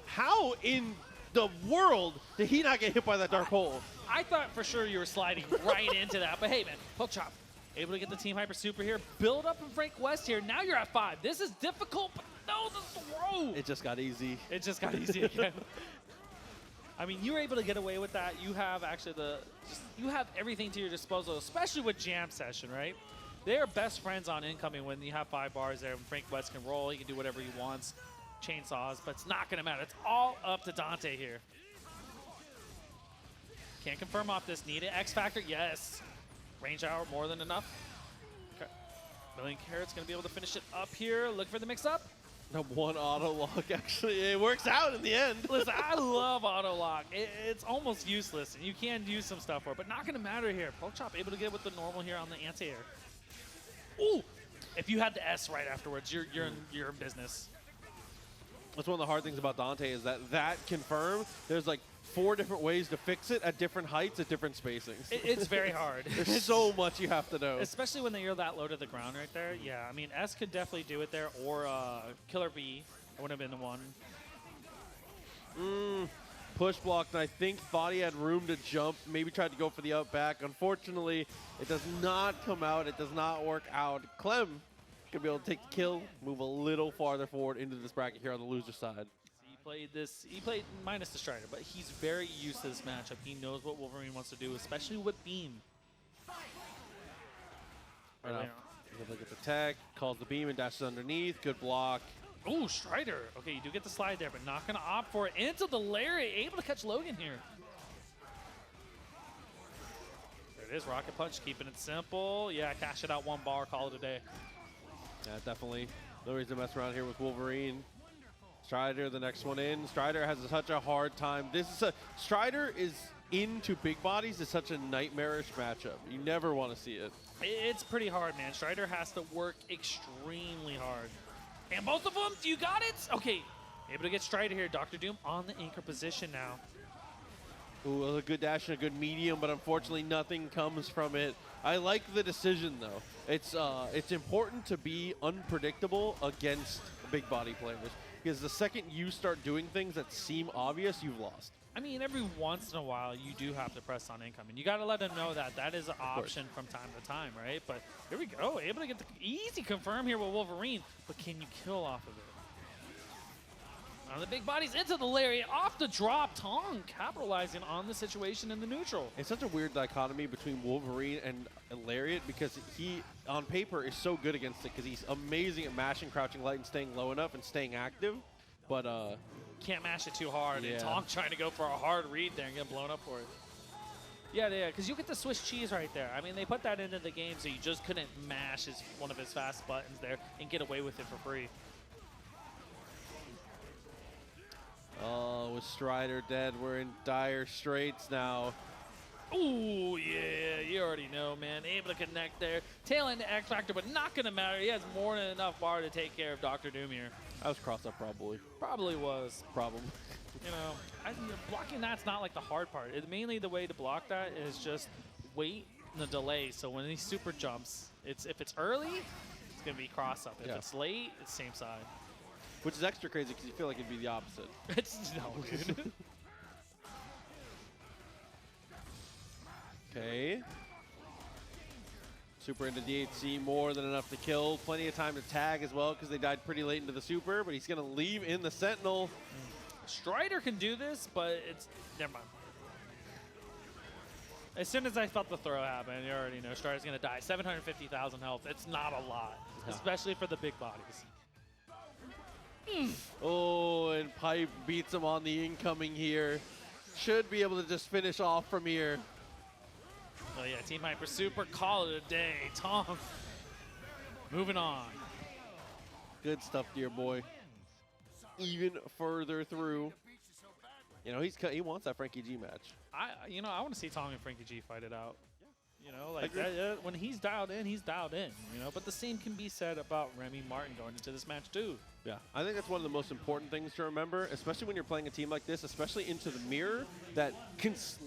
How in the world did he not get hit by that dark hole? I thought for sure you were sliding right into that. But hey, man, Pokchop, able to get the Team Hyper Super here. Build up in Frank West here. Now you're at 5. This is difficult, but no, the throw. It just got easy. It just got easy again. I mean, you were able to get away with that. You have actually you have everything to your disposal, especially with Jam Session, right? They are best friends on incoming when you have 5 bars there. When Frank West can roll, he can do whatever he wants. Chainsaws, but it's not going to matter. It's all up to Dante here. Can't confirm off this. Need it. X Factor, yes. Range hour, more than enough. Okay. Million Carrots going to be able to finish it up here. Look for the mix-up. No, one auto lock, actually. It works out in the end. Listen, I love auto lock. It's almost useless, and you can use some stuff for it, but not going to matter here. Pokchop able to get with the normal here on the anti-air. Ooh! If you had the S right afterwards, you're in business. That's one of the hard things about Dante is that confirm, there's like 4 different ways to fix it at different heights, at different spacings. It's very hard. There's so much you have to know. Especially when you're that low to the ground right there. Yeah, I mean, S could definitely do it there, or Killer B would have been the one. Push blocked, and I think thought he had room to jump, maybe tried to go for the up back. Unfortunately, it does not come out. It does not work out. Clem could be able to take the kill, move a little farther forward into this bracket here on the loser side. He played minus the Strider, but he's very used to this matchup. He knows what Wolverine wants to do, especially with Beam. Right off. Look at the tech, calls the beam and dashes underneath. Good block. Ooh, Strider. Okay, you do get the slide there, but not going to opt for it. Into the lariat, able to catch Logan here. There it is, Rocket Punch, keeping it simple. Yeah, cash it out 1 bar, call it a day. Yeah, definitely. No reason to mess around here with Wolverine. Strider, the next one in. Strider has such a hard time. Strider is into big bodies is such a nightmarish matchup. You never want to see it. It's pretty hard, man. Strider has to work extremely hard. And both of them, you got it? Okay, able to get Strider here. Dr. Doom on the anchor position now. Ooh, a good dash and a good medium, but unfortunately nothing comes from it. I like the decision, though. It's important to be unpredictable against big body players, because the second you start doing things that seem obvious, you've lost. I mean, every once in a while, you do have to press on income, and you got to let them know that that is an option from time to time, right? But here we go, able to get the easy confirm here with Wolverine, but can you kill off of it? The big bodies into the lariat, off the drop. Tong capitalizing on the situation in the neutral. It's such a weird dichotomy between Wolverine and Lariat, because he, on paper, is so good against it because he's amazing at mashing, crouching light, and staying low enough and staying active. But can't mash it too hard. Yeah. And Tong trying to go for a hard read there and get blown up for it. Yeah, because you get the Swiss cheese right there. I mean, they put that into the game so you just couldn't mash one of his fast buttons there and get away with it for free. Oh, with Strider dead, we're in dire straits now. Ooh, yeah, you already know, man. Able to connect there. Tail end to X Factor, but not going to matter. He has more than enough bar to take care of Dr. Doom here. I was crossed up probably. Probably was. Problem. You know, blocking that's not like the hard part. Mainly the way to block that is just wait in the delay. So when he super jumps, if it's early, it's going to be cross up. If it's late, it's same side. Which is extra crazy because you feel like it'd be the opposite. It's no, dude. Okay. Super into DHC, more than enough to kill. Plenty of time to tag as well because they died pretty late into the super, but he's going to leave in the Sentinel. Strider can do this, but it's... Never mind. As soon as I felt the throw happen, you already know Strider's going to die. 750,000 health. It's not a lot, especially for the big bodies. Oh, and Pipe beats him on the incoming here. Should be able to just finish off from here. Oh yeah, Team Hyper Super, call it a day. Tong, moving on. Good stuff, dear boy. Even further through. You know, he wants that Frankie G match. I want to see Tong and Frankie G fight it out. You know, like when he's dialed in, he's dialed in. You know, but the same can be said about RemyMartin going into this match too. Yeah, I think that's one of the most important things to remember, especially when you're playing a team like this, especially into the mirror, that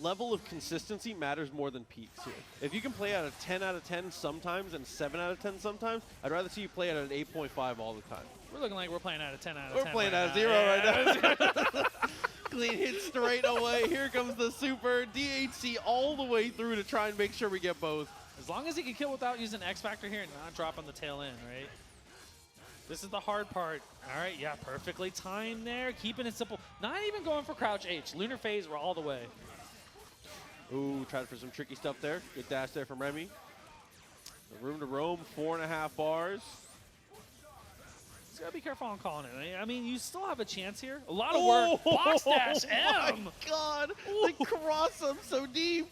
level of consistency matters more than peaks here. If you can play at a 10 out of 10 sometimes and 7 out of 10 sometimes, I'd rather see you play at an 8.5 all the time. We're looking like we're playing at a 10 out of 10. We're playing right at a 0 right now. Clean hit straight away. Here comes the super. DHC all the way through to try and make sure we get both. As long as he can kill without using X Factor here and not drop on the tail end, right? This is the hard part. All right, yeah, perfectly timed there. Keeping it simple. Not even going for crouch H. Lunar phase, we're all the way. Ooh, tried for some tricky stuff there. Good dash there from Remy. The room to roam, 4.5 bars. Just gotta be careful on calling it. I mean, you still have a chance here. A lot of work. Box dash M. Oh my God! They cross him so deep.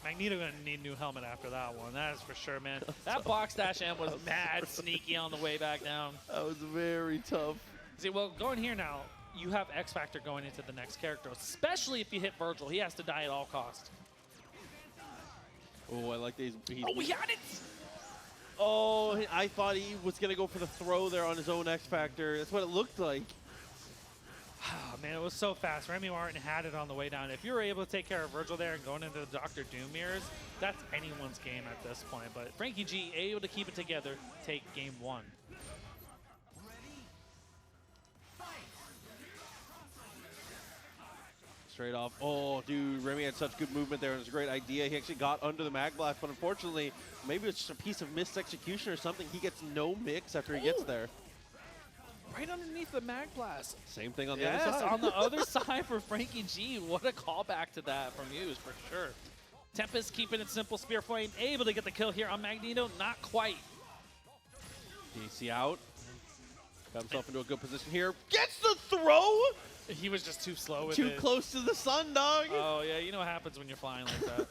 Magneto gonna need a new helmet after that one. That is for sure, man. That box dash M was mad sneaky on the way back down. That was very tough. See, well, going here now, you have X Factor going into the next character, especially if you hit Vergil. He has to die at all costs. Oh, I like these. Oh, we got it! Oh, I thought he was going to go for the throw there on his own X Factor. That's what it looked like. Oh, man, it was so fast. RemyMartin had it on the way down. If you were able to take care of Vergil there and going into the Dr. Doom mirrors, that's anyone's game at this point. But Frankie G able to keep it together, take game 1. Straight off. Oh, dude, Remy had such good movement there. It was a great idea. He actually got under the mag blast, but unfortunately, maybe it's just a piece of missed execution or something. He gets no mix after he gets there. Right underneath the mag blast. Same thing on the other side. On the other side for Frankie G. What a callback to that from you, for sure. Tempest keeping it simple. Spear Flame able to get the kill here on Magneto. Not quite. DC out. Got himself into a good position here. Gets the throw! He was just too slow with it. Too close to the sun, dog. Oh, yeah. You know what happens when you're flying like that.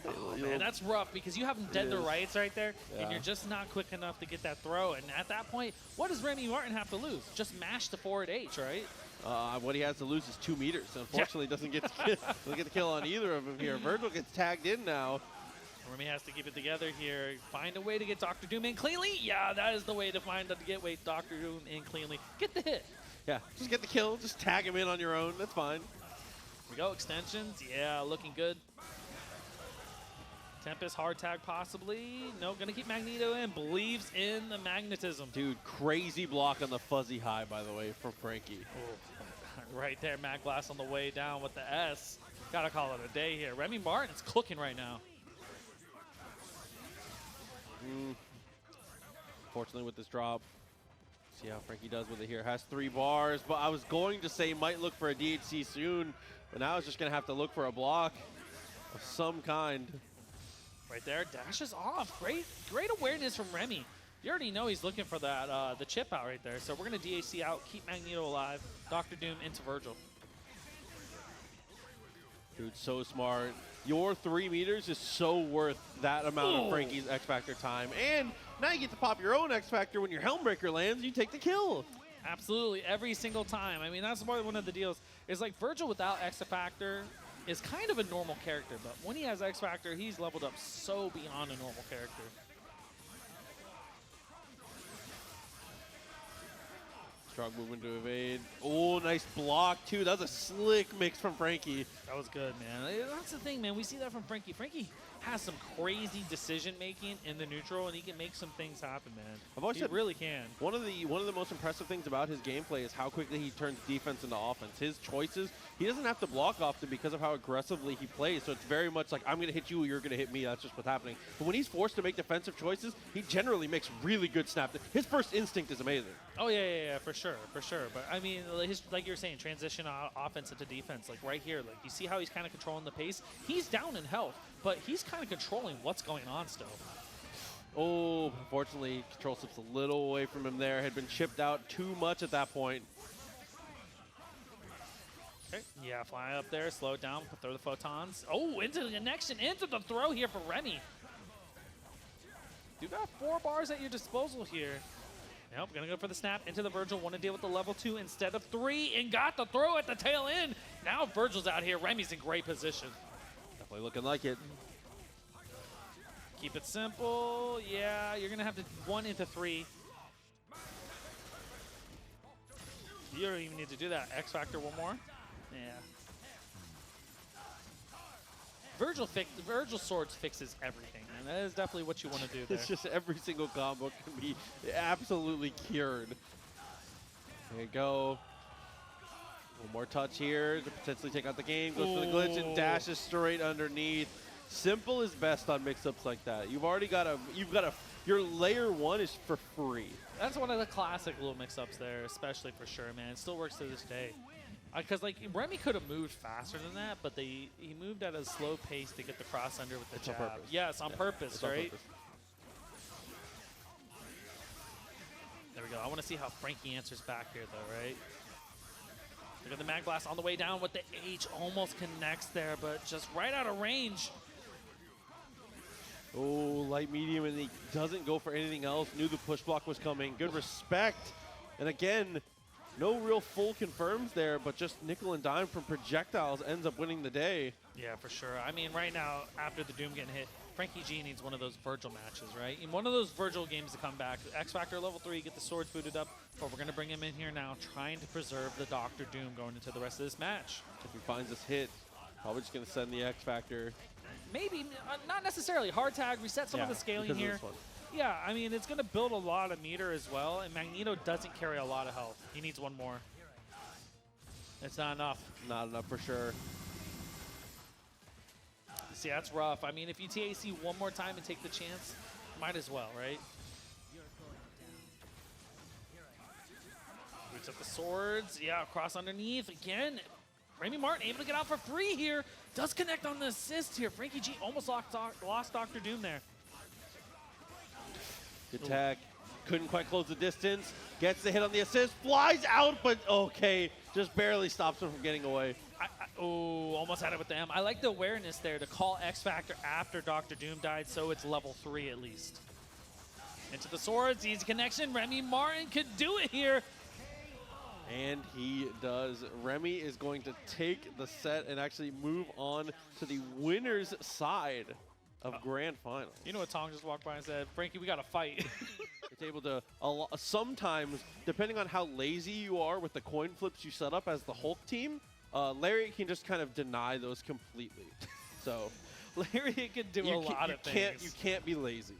Oh, man, that's rough because you have him dead to rights right there, and you're just not quick enough to get that throw. And at that point, what does RemyMartin have to lose? Just mash the forward H, right? What he has to lose is 2 meters. Unfortunately, doesn't get the kill on either of them here. Vergil gets tagged in now. Remy has to keep it together here. Find a way to get Dr. Doom in cleanly. Yeah, that is the way to find to get Dr. Doom in cleanly. Get the hit. Yeah, just get the kill. Just tag him in on your own. That's fine. Here we go. Extensions. Yeah, looking good. Tempest hard tag possibly. No, gonna keep Magneto in. Believes in the magnetism. Dude, crazy block on the fuzzy high, by the way, from Frankie. Ooh. Right there, Mag Blast on the way down with the S. Gotta call it a day here. RemyMartin's cooking right now. Fortunately with this drop. See how Frankie does with it here. Has 3 bars, but I was going to say might look for a DHC soon, but now it's just gonna have to look for a block of some kind. Right there, dashes off. Great awareness from Remy. You already know he's looking for that the chip out right there. So we're gonna DAC out, keep Magneto alive. Dr. Doom into Vergil. Dude, so smart. Your 3 meters is so worth that amount of Frankie's X Factor time. And now you get to pop your own X Factor when your Helmbreaker lands, you take the kill. Absolutely, every single time. I mean, that's one of the deals. Is like Vergil without X Factor is kind of a normal character, but when he has X Factor, he's leveled up so beyond a normal character. Strong movement to evade. Oh, nice block, too. That was a slick mix from Frankie. That was good, man. That's the thing, man. We see that from Frankie. Frankie has some crazy decision-making in the neutral, and he can make some things happen, man. I've always said really can. One of the most impressive things about his gameplay is how quickly he turns defense into offense. His choices, he doesn't have to block often because of how aggressively he plays. So it's very much like, I'm going to hit you, you're going to hit me. That's just what's happening. But when he's forced to make defensive choices, he generally makes really good snap. His first instinct is amazing. Oh, yeah, for sure. But, I mean, like you were saying, transition offense into defense. Like, right here, like, you see how he's kind of controlling the pace? He's down in health, but he's kind of controlling what's going on still. Oh, unfortunately, control slips a little away from him there. Had been chipped out too much at that point. Okay. Yeah, fly up there, slow it down, throw the photons. Oh, into the connection, into the throw here for Remy. You got 4 bars at your disposal here. Nope, gonna go for the snap into the Vergil. Want to deal with the level 2 instead of 3, and got the throw at the tail end. Now Vergil's out here. Remy's in great position. Definitely looking like it. Keep it simple. Yeah, you're gonna have to 1 into 3. You don't even need to do that. X Factor 1 more. Yeah. Vergil Swords fixes everything, and that is definitely what you want to do there. It's just every single combo can be absolutely cured. There you go. One more touch here to potentially take out the game. Goes for the glitch and dashes straight underneath. Simple is best on mix-ups like that. Your layer 1 is for free. That's one of the classic little mix-ups there, especially for sure, man. It still works to this day. Because like Remy could have moved faster than that, but he moved at a slow pace to get the cross under with the jab. On purpose. Yes, on purpose, it's right? On purpose. There we go. I want to see how Frankie answers back here, though, right? Look at the Mag Blast on the way down with the H. Almost connects there, but just right out of range. Oh, light medium, and he doesn't go for anything else. Knew the push block was coming. Good respect. And again, no real full confirms there, but just nickel and dime from projectiles ends up winning the day. Yeah, for sure. I mean, right now, after the Doom getting hit, Frankie G needs one of those Vergil matches, right? In one of those Vergil games to come back. X Factor level 3, get the swords booted up, but we're going to bring him in here now, trying to preserve the Dr. Doom going into the rest of this match. If he finds this hit, probably just going to send the X Factor. Maybe, not necessarily. Hard tag, reset some of the scaling here. Yeah, I mean, it's going to build a lot of meter as well, and Magneto doesn't carry a lot of health. He needs one more. It's not enough. Not enough for sure. See, that's rough. I mean, if you TAC one more time and take the chance, might as well, right? Boots up the swords. Yeah, cross underneath. Again, RemyMartin able to get out for free here. Does connect on the assist here. Frankie G almost lost Dr. Doom there. Good tag. Couldn't quite close the distance. Gets the hit on the assist. Flies out, but okay. Just barely stops him from getting away. Oh, almost had it with the M. I like the awareness there to call X Factor after Dr. Doom died, so it's level 3 at least. Into the swords, easy connection. RemyMartin could do it here. And he does. Remy is going to take the set and actually move on to the winner's side of Grand Final. You know what Tong just walked by and said? Frankie, we got to fight. It's able to, sometimes, depending on how lazy you are with the coin flips you set up as the Hulk team, Larry can just kind of deny those completely. So Larry can do a lot of things. You can't be lazy.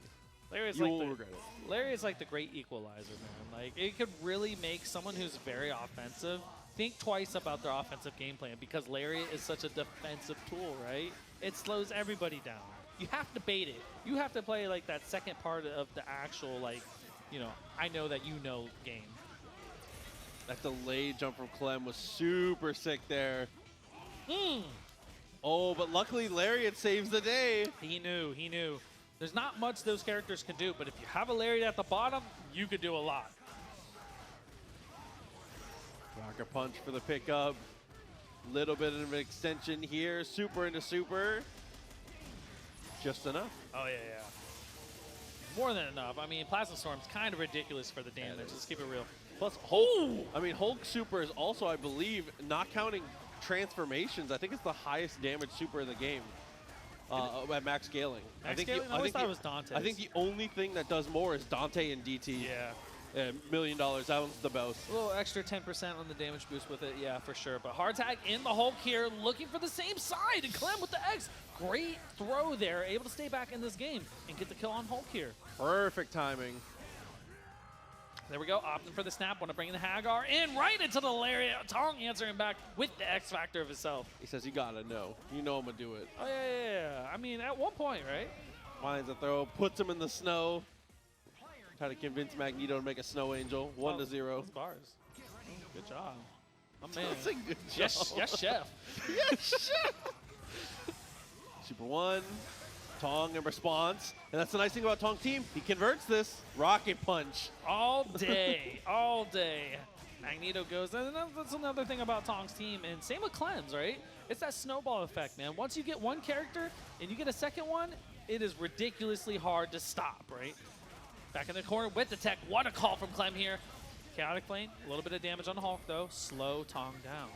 Larry's you will regret it. Larry is like the great equalizer, man. Like, it could really make someone who's very offensive think twice about their offensive game plan, because Larry is such a defensive tool, right? It slows everybody down. You have to bait it. You have to play like that second part of the actual, like, you know, I know that you know game. That delayed jump from Clem was super sick there. Oh, but luckily Lariat saves the day. He knew. There's not much those characters can do, but if you have a Lariat at the bottom, you could do a lot. Rocker punch for the pickup. Little bit of an extension here. Super into super. Just enough. Oh, yeah. More than enough. I mean, Plasma Storm's kind of ridiculous for the damage. Let's keep it real. Plus Hulk. I mean, Hulk super is also, I believe, not counting transformations, I think it's the highest damage super in the game at max scaling. I thought it was Dante. I think the only thing that does more is Dante and DT. Yeah. $1 million, that one's the most. A little extra 10% on the damage boost with it, yeah, for sure. But hard tag in the Hulk here, looking for the same side. And Clem with the X. Great throw there, able to stay back in this game and get the kill on Hulk here. Perfect timing. There we go, opting for the snap, want to bring in the Haggar in right into the lariat. Tong answering back with the X factor of himself. He says, you gotta know. You know I'm gonna do it. Oh, yeah. I mean, at one point, right? Finds a throw, puts him in the snow. Try to convince Magneto to make a snow angel. 1-0. Those bars. Good job. My man. That's a good job. Yes, chef. Yes, chef. Super 1. Tong in response. And that's the nice thing about Tong team. He converts this. Rocket punch. All day. All day. Magneto goes. And that's another thing about Tong's team. And same with Clemkillz, right? It's that snowball effect, man. Once you get one character and you get a second one, it is ridiculously hard to stop, right? Back in the corner with the tech. What a call from Clem here. Chaotic Flame. A little bit of damage on the Hulk, though. Slow Tong down.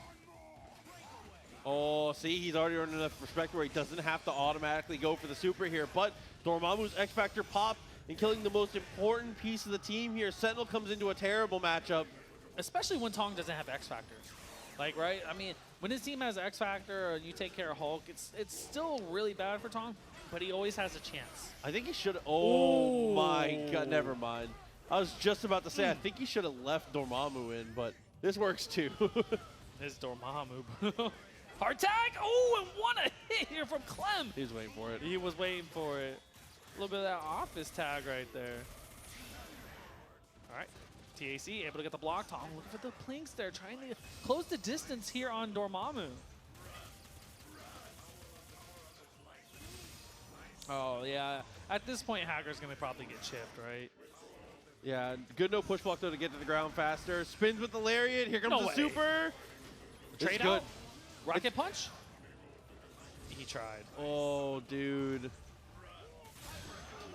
Oh, see, he's already earned enough respect where he doesn't have to automatically go for the super here. But Dormammu's X Factor popped and killing the most important piece of the team here. Sentinel comes into a terrible matchup. Especially when Tong doesn't have X Factor. Like, right? I mean, when his team has X Factor or you take care of Hulk, it's still really bad for Tong, but he always has a chance. I think he should. Oh, my God. Never mind. I was just about to say, I think he should have left Dormammu in, but this works too. His Dormammu. Hard tag! Oh, and what a hit here from Clem! He was waiting for it. He was waiting for it. A little bit of that office tag right there. All right, TAC able to get the block. Tong looking for the plinks there, trying to close the distance here on Dormammu. Oh, yeah. At this point, Haggar's going to probably get chipped, right? Yeah, good no push block though to get to the ground faster. Spins with the lariat. Here comes the super. Trade out. Rocket punch? He tried. Oh, dude.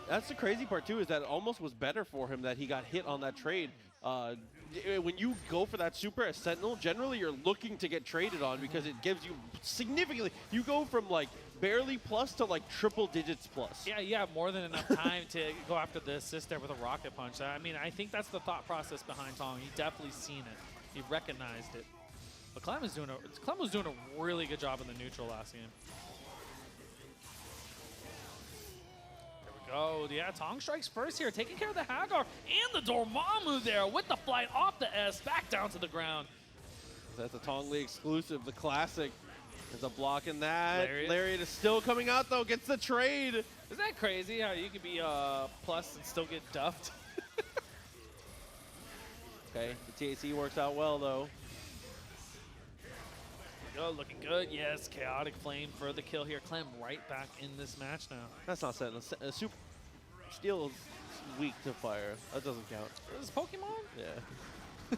That's the crazy part, too, is that it almost was better for him that he got hit on that trade. When you go for that super as Sentinel, generally you're looking to get traded on because it gives you significantly. You go from, like, barely plus to like triple digits plus. Yeah, you have more than enough time to go after the assist there with a rocket punch. I mean, I think that's the thought process behind Tong. He definitely seen it. He recognized it. But Clem was doing a really good job in the neutral last game. There we go. Yeah, Tong strikes first here, taking care of the Haggar and the Dormammu there with the flight off the S back down to the ground. That's a Tong League exclusive, the classic. There's a block in that. Lariat. Lariat is still coming out though, gets the trade. Isn't that crazy how you could be plus and still get duffed? Okay, the TAC works out well though. Go, looking good. Yes, Chaotic Flame for the kill here. Clem right back in this match now. That's not Sentinel. Super Steel is weak to fire. That doesn't count. This is Pokemon? Yeah.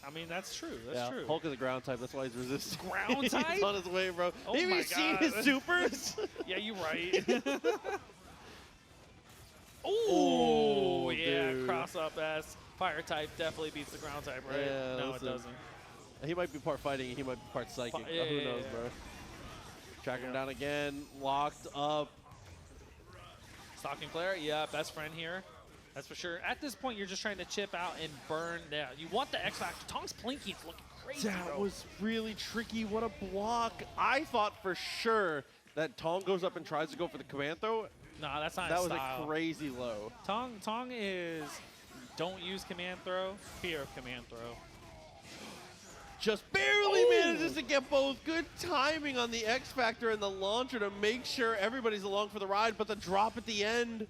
I mean, that's true. That's true. Hulk is a ground type. That's why he's resistant. Ground type? He's on his way, bro. Oh Have my you seen God. his supers? Yeah, you're right. Oh, yeah, dude. cross up S. Fire type definitely beats the ground type, right? Yeah, No, listen. it doesn't. He might be part fighting. He might be part psychic. Yeah, Who yeah, knows, yeah. bro? Tracking him down again. Locked up. Stalking Flare, yeah, best friend here. That's for sure. At this point, you're just trying to chip out and burn down. You want the X Factor. Tong's Plinky is looking crazy, That bro. was really tricky. What a block. I thought for sure that Tong goes up and tries to go for the command throw. Nah, that's not That his was style. a crazy low. Tong is don't use command throw, fear of command throw. Just barely Ooh. manages to get both. Good timing on the X Factor and the launcher to make sure everybody's along for the ride, but the drop at the end.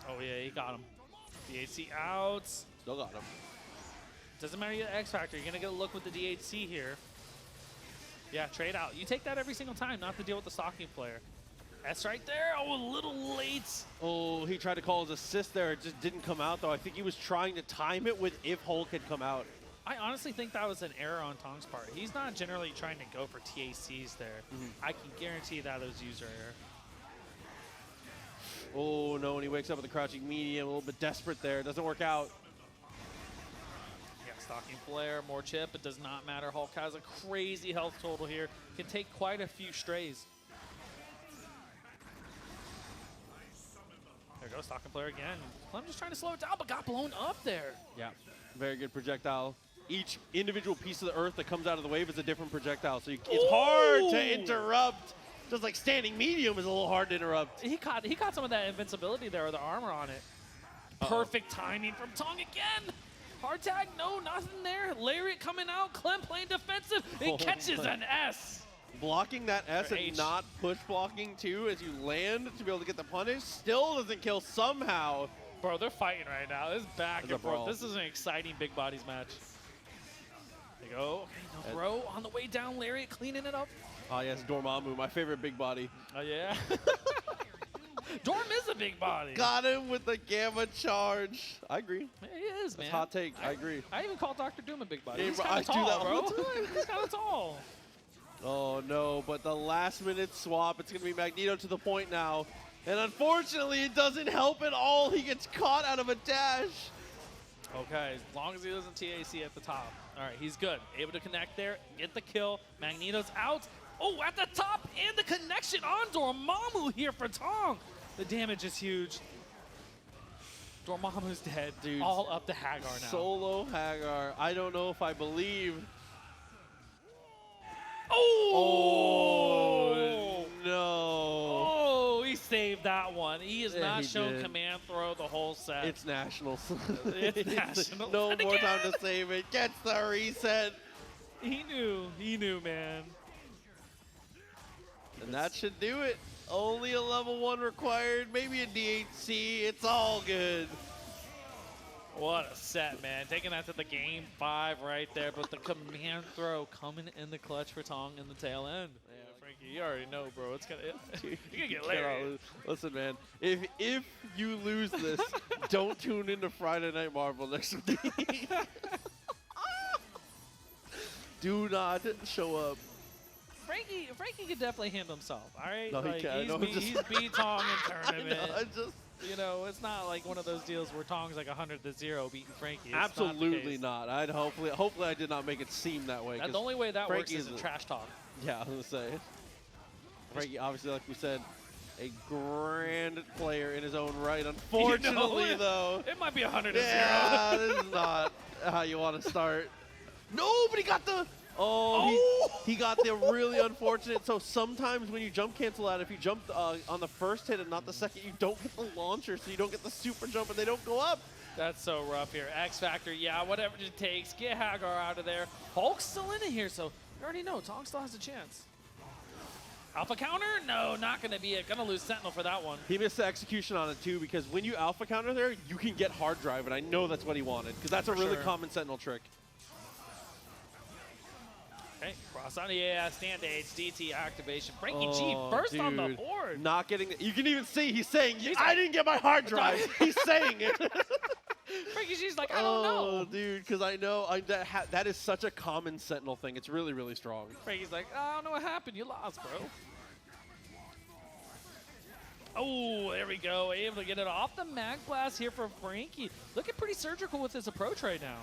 Oh, yeah, he got him. DHC out. Still got him. Doesn't matter your X Factor. You're going to get a look with the DHC here. Yeah, trade out. You take that every single time, not to deal with the stalking player. S right there. Oh, a little late. Oh, he tried to call his assist there. It just didn't come out, though. I think he was trying to time it with if Hulk had come out. I honestly think that was an error on Tong's part. He's not generally trying to go for TACs there. I can guarantee that was user error. Oh, no, and he wakes up with a crouching medium, a little bit desperate there. Doesn't work out. Yeah, stalking flare, more chip. It does not matter. Hulk has a crazy health total here. Can take quite a few strays. There goes stalking flare again. I'm just trying to slow it down, but got blown up there. Yeah, very good projectile. Each individual piece of the earth that comes out of the wave is a different projectile, so it's hard to interrupt. Just like standing medium is a little hard to interrupt. He caught some of that invincibility there with the armor on it. Perfect timing from Tong again. Hard tag, no, nothing there. Lariat coming out, Clem playing defensive. He catches an S. Blocking that S Or and H. not push blocking too as you land to be able to get the punish still doesn't kill somehow. Bro, they're fighting right now. This is back It's a and forth. brawl. This is an exciting big bodies match. There you go. Okay, no throw. On the way down, Lariat cleaning it up. Oh yes, Dormammu, my favorite big body. Oh, yeah. Dorm is a big body. Got him with the gamma charge. I agree. Yeah, he is, man. That's hot take. I agree. I even call Dr. Doom a big body. Yeah, He's bro, kind I of do tall, that bro. all the time. He's kind of tall. Oh no, but the last minute swap, it's gonna be Magneto to the point now. And unfortunately, it doesn't help at all. He gets caught out of a dash. Okay, as long as he doesn't TAC at the top. All right, he's good. Able to connect there, get the kill. Magneto's out. Oh, at the top, and the connection on Dormammu here for Tong. The damage is huge. Dormammu's dead. Dude, all up to Haggar now. Solo Haggar. I don't know if I believe. Oh! No. Oh, he saved that one. He has Yeah, not he shown did. command throw the whole set. It's Nationals. It's Nationals. No And more time again! to save it. Gets the reset. He knew, man. And that should do it. Only a level 1 required, maybe a DHC. It's all good. What a set, man. Taking that to the game 5 right there, but the command throw coming in the clutch for Tong in the tail end. Yeah, Frankie, you already know, bro. It's gonna, you're gonna get Cannot Larry. lose. Listen, man, if you lose this, don't tune into Friday Night Marvel next week. Do not show up. Frankie can definitely handle himself, all right? No, he Like, can't. He's, No, he's beat Tong in I tournament. just You know, it's not like one of those deals where Tong's like 100-0 beating Frankie. It's absolutely not. not. I'd hopefully I did not make it seem that way. The 'cause only way that Frankie works is is in a- trash talk. Yeah, I was gonna say. Frankie, obviously, like we said, a grand player in his own right. Unfortunately, though. It might be 100-0. Yeah, this is not how you want to start. No, but he got the... he got the really unfortunate. So sometimes when you jump cancel out, if you jump on the first hit and not the second, you don't get the launcher, so you don't get the super jump and they don't go up. That's so rough here. X Factor, yeah, whatever it takes. Get Haggar out of there. Hulk's still in it here, so you already know Tong still has a chance. Alpha counter? No, not going to be it. Going to lose Sentinel for that one. He missed the execution on it, too, because when you alpha counter there, you can get hard drive, and I know that's what he wanted, because that's a really common Sentinel trick. Okay, cross on, yeah, stand H, DT activation. Frankie G first on the board. Not getting the, you can even see he's saying, I didn't get my hard drive. He's saying it. Frankie G's like, I don't know. Oh, dude, because I know that is such a common Sentinel thing. It's really, really strong. Frankie's like, I don't know what happened. You lost, bro. Oh, there we go. Able to get it off the mag blast here for Frankie. Looking pretty surgical with his approach right now.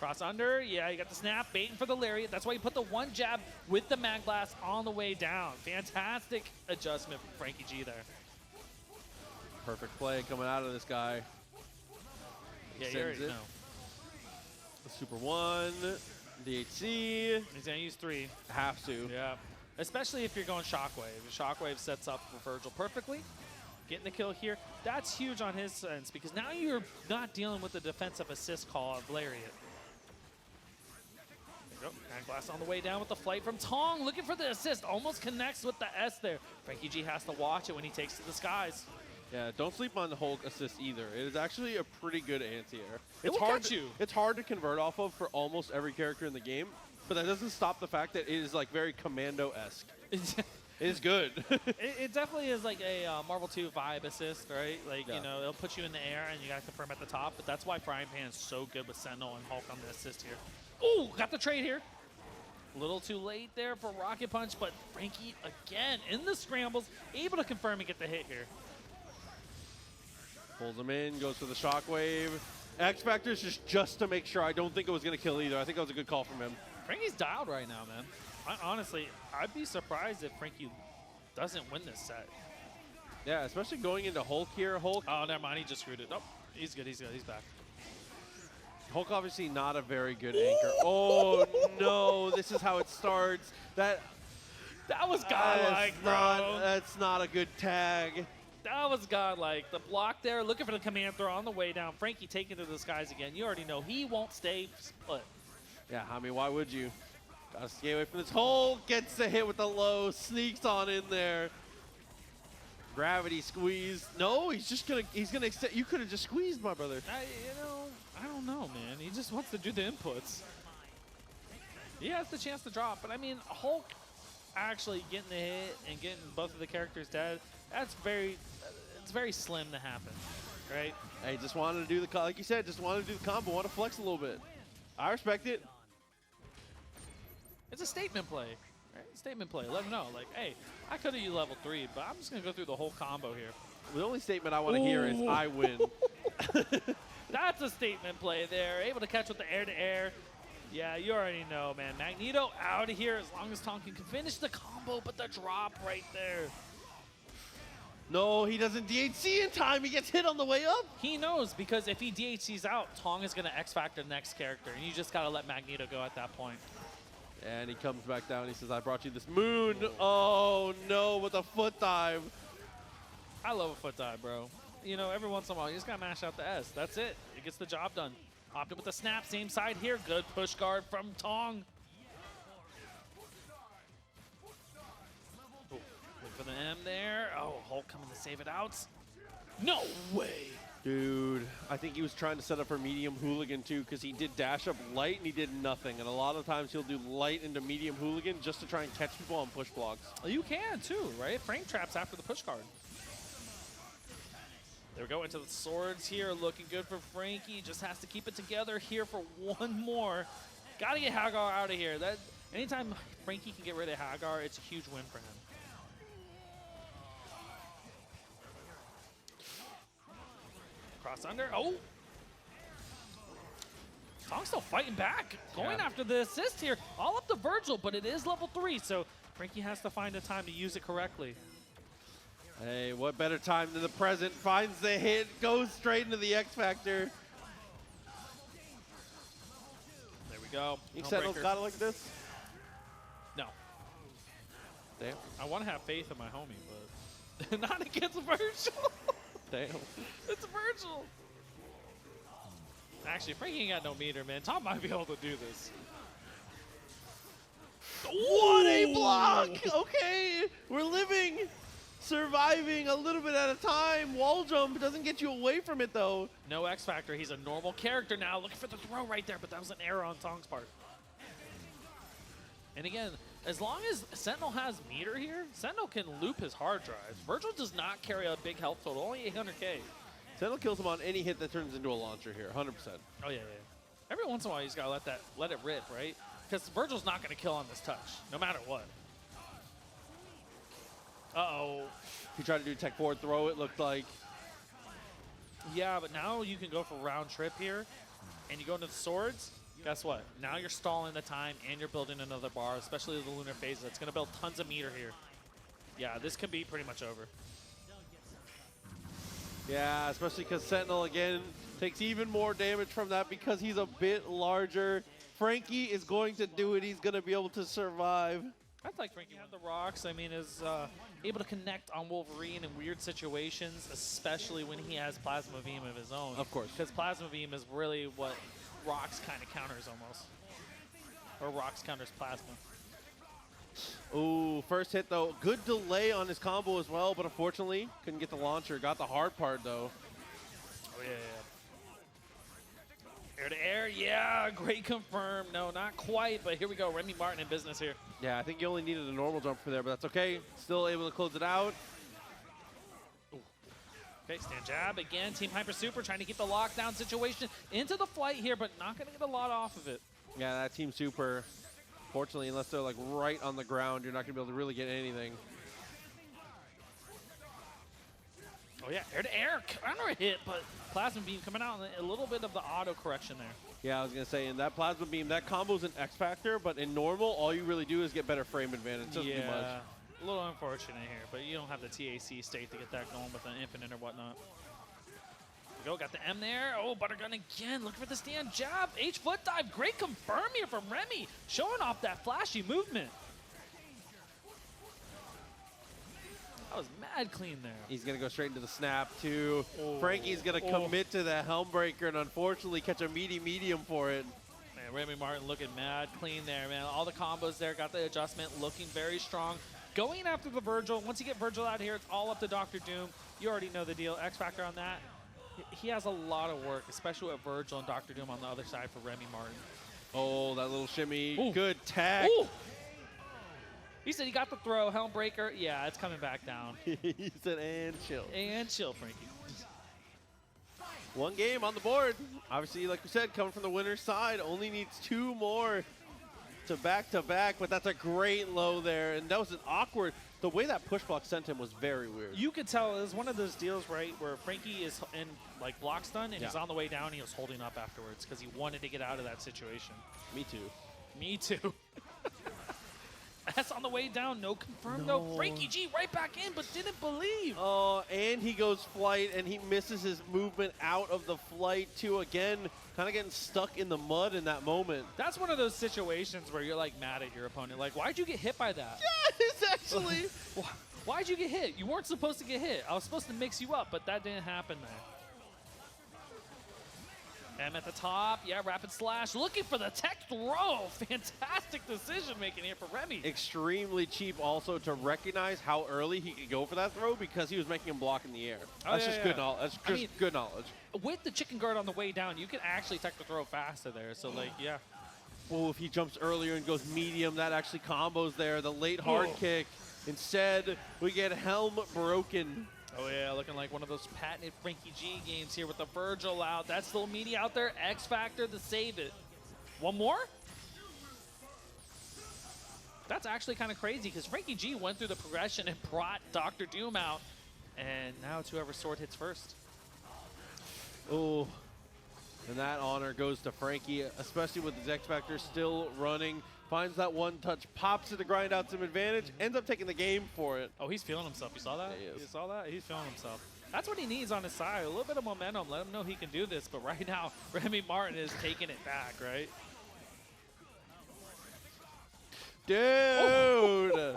Cross under, yeah, you got the snap, baiting for the lariat. That's why you put the one jab with the mag blast on the way down. Fantastic adjustment from Frankie G there. Perfect play coming out of this guy. Yeah, you already know. The Super 1, DHC. He's going to use 3. Have to. Yeah. Especially if you're going Shockwave. Shockwave sets up for Vergil perfectly. Getting the kill here. That's huge on his sense because now you're not dealing with the defensive assist call of lariat. Mag blast on the way down with the flight from Tong. Looking for the assist. Almost connects with the S there. Frankie G has to watch it when he takes to the skies. Yeah, don't sleep on the Hulk assist either. It is actually a pretty good anti-air. It's hard to. It's hard to convert off of for almost every character in the game, but that doesn't stop the fact that it is like very Commando-esque. It is good. It definitely is like a Marvel 2 vibe assist, right? Like, you know, it'll put you in the air and you got to confirm at the top, but that's why Frying Pan is so good with Sentinel and Hulk on the assist here. Ooh, got the trade here. A little too late there for Rocket Punch, but Frankie, again, in the scrambles, able to confirm and get the hit here. Pulls him in, goes for the Shockwave. X Factor's just to make sure. I don't think it was going to kill either. I think that was a good call from him. Frankie's dialed right now, man. Honestly, I'd be surprised if Frankie doesn't win this set. Yeah, especially going into Hulk here. Hulk. Oh, never mind. He just screwed it. Oh, he's good. He's good. He's back. Hulk obviously not a very good anchor. Oh, no. This is how it starts. That was godlike, bro. That's not a good tag. That was godlike. The block there, looking for the command throw on the way down. Frankie taking to the skies again. You already know he won't stay split. Yeah, I mean, why would you? Gotta stay away from this. Hulk gets the hit with the low, sneaks on in there. Gravity squeeze. No, he's gonna extend. You could have just squeezed, my brother. I don't know, man. He just wants to do the inputs. He has the chance to drop, but I mean, Hulk actually getting the hit and getting both of the characters dead, it's very slim to happen, right? Hey, just wanted to do the, like you said, just wanted to do the combo, want to flex a little bit. I respect it. It's a statement play, right? Statement play. Let him know, like, hey, I could have used level 3, but I'm just going to go through the whole combo here. The only statement I want to hear is, I win. That's a statement play there. Able to catch with the air-to-air. Yeah, you already know, man. Magneto out of here as long as Tong can finish the combo, but the drop right there. No, he doesn't DHC in time. He gets hit on the way up. He knows, because if he DHCs out, Tong is going to X-Factor the next character, and you just got to let Magneto go at that point. And he comes back down. He says, I brought you this moon. Oh, no, with a foot dive. I love a foot dive, bro. You know, every once in a while, you just got to mash out the S. That's it. It gets the job done. Opted with the snap, same side here. Good push guard from Tong. Oh, look for the M there. Oh, Hulk coming to save it out. No way. Dude, I think he was trying to set up for medium hooligan too, because he did dash up light and he did nothing. And a lot of times he'll do light into medium hooligan just to try and catch people on push blocks. You can too, right? Frame traps after the push card. There we go, into the swords here. Looking good for Frankie. Just has to keep it together here for one more. Got to get Haggar out of here. Anytime Frankie can get rid of Haggar, it's a huge win for him. Cross under. Oh! Tong's still fighting back. Going after the assist here. All up to Vergil, but it is level 3, so Frankie has to find a time to use it correctly. Hey, what better time than the present? Finds the hit, goes straight into the X Factor. There we go. You Sentinel's got it like this? No. Damn. I want to have faith in my homie, but not against Vergil. Damn. It's Vergil. Actually, Frankie ain't got no meter, man. Tom might be able to do this. What a block! Okay, we're living, surviving a little bit at a time. Wall jump doesn't get you away from it, though. No X Factor. He's a normal character now. Looking for the throw right there, but that was an error on Tong's part. And again, as long as Sentinel has meter here, Sentinel can loop his hard drives. Vergil does not carry a big health total, only 800K. Sentinel kills him on any hit that turns into a launcher here, 100%. Oh, yeah. Every once in a while, he's got to let it rip, right? Because Vergil's not going to kill on this touch, no matter what. Uh-oh. He tried to do tech forward throw, it looked like. Yeah, but now you can go for round trip here, and you go into the swords. Guess what? Now you're stalling the time, and you're building another bar, especially the lunar phases. It's going to build tons of meter here. Yeah, this could be pretty much over. Yeah, especially because Sentinel, again, takes even more damage from that because he's a bit larger. Frankie is going to do it. He's going to be able to survive. I like Frankie with the rocks. I mean, is able to connect on Wolverine in weird situations, especially when he has Plasma Beam of his own. Of course. Because Plasma Beam is really what rocks kind of counters almost. Or rocks counters Plasma. Ooh, first hit, though. Good delay on his combo as well, but unfortunately, couldn't get the launcher. Got the hard part, though. Oh, yeah. Air to air, yeah, great confirm. No, not quite, but here we go. RemyMartin in business here. Yeah, I think you only needed a normal jump for there, but that's okay. Still able to close it out. Ooh. Okay, stand jab again. Team Hyper Super trying to keep the lockdown situation into the flight here, but not going to get a lot off of it. Yeah, that Team Super, fortunately, unless they're like right on the ground, you're not going to be able to really get anything. Oh, yeah, air to air, counter hit, but Plasma Beam coming out and a little bit of the auto correction there. Yeah, I was going to say, in that Plasma Beam, that combo's an X Factor, but in normal, all you really do is get better frame advantage. It doesn't do much. A little unfortunate here, but you don't have the TAC state to get that going with an infinite or whatnot. There we go, got the M there. Oh, Buttergun again, looking for the stand jab. H foot dive, great confirm here from Remy, showing off that flashy movement. That was mad clean there. He's going to go straight into the snap, too. Oh. Frankie's going to commit to the helm breaker and unfortunately catch a meaty medium for it. Man, RemyMartin looking mad clean there, man. All the combos there, got the adjustment, looking very strong. Going after the Vergil. Once you get Vergil out here, it's all up to Dr. Doom. You already know the deal. X Factor on that. He has a lot of work, especially with Vergil and Dr. Doom on the other side for RemyMartin. Oh, that little shimmy. Ooh. Good tag. Ooh. He said he got the throw, helm breaker. Yeah, it's coming back down. He said, and chill. And chill, Frankie. One game on the board. Obviously, like we said, coming from the winner's side, only needs 2 more to back, but that's a great low there. And that was an awkward, the way that push block sent him was very weird. You could tell it was one of those deals, right, where Frankie is in like block stun and he's on the way down. He was holding up afterwards because he wanted to get out of that situation. Me too. Me too. That's on the way down. No confirm, no. Frankie G right back in, but didn't believe. Oh, and he goes flight, and he misses his movement out of the flight, too. Again, kind of getting stuck in the mud in that moment. That's one of those situations where you're, like, mad at your opponent. Like, why'd you get hit by that? Yes, actually. Why'd you get hit? You weren't supposed to get hit. I was supposed to mix you up, but that didn't happen there. M at the top, yeah, rapid slash, looking for the tech throw. Fantastic decision making here for Remy. Extremely cheap also to recognize how early he could go for that throw because he was making him block in the air. That's just good knowledge. That's just good knowledge. With the chicken guard on the way down, you can actually tech the throw faster there, so like, yeah. Oh, if he jumps earlier and goes medium, that actually combos there. The late hard kick. Instead, we get helm broken. Oh, yeah, looking like one of those patented Frankie G games here with the Vergil out. That's still meaty out there. X Factor to save it. One more? That's actually kind of crazy because Frankie G went through the progression and brought Dr. Doom out. And now it's whoever sword hits first. Oh, and that honor goes to Frankie, especially with his X Factor still running. Finds that one touch, pops it to grind out some advantage, ends up taking the game for it. Oh, he's feeling himself. You saw that? Yeah, he is. You saw that? He's feeling himself. That's what he needs on his side. A little bit of momentum. Let him know he can do this. But right now, RemyMartin is taking it back, right? Dude!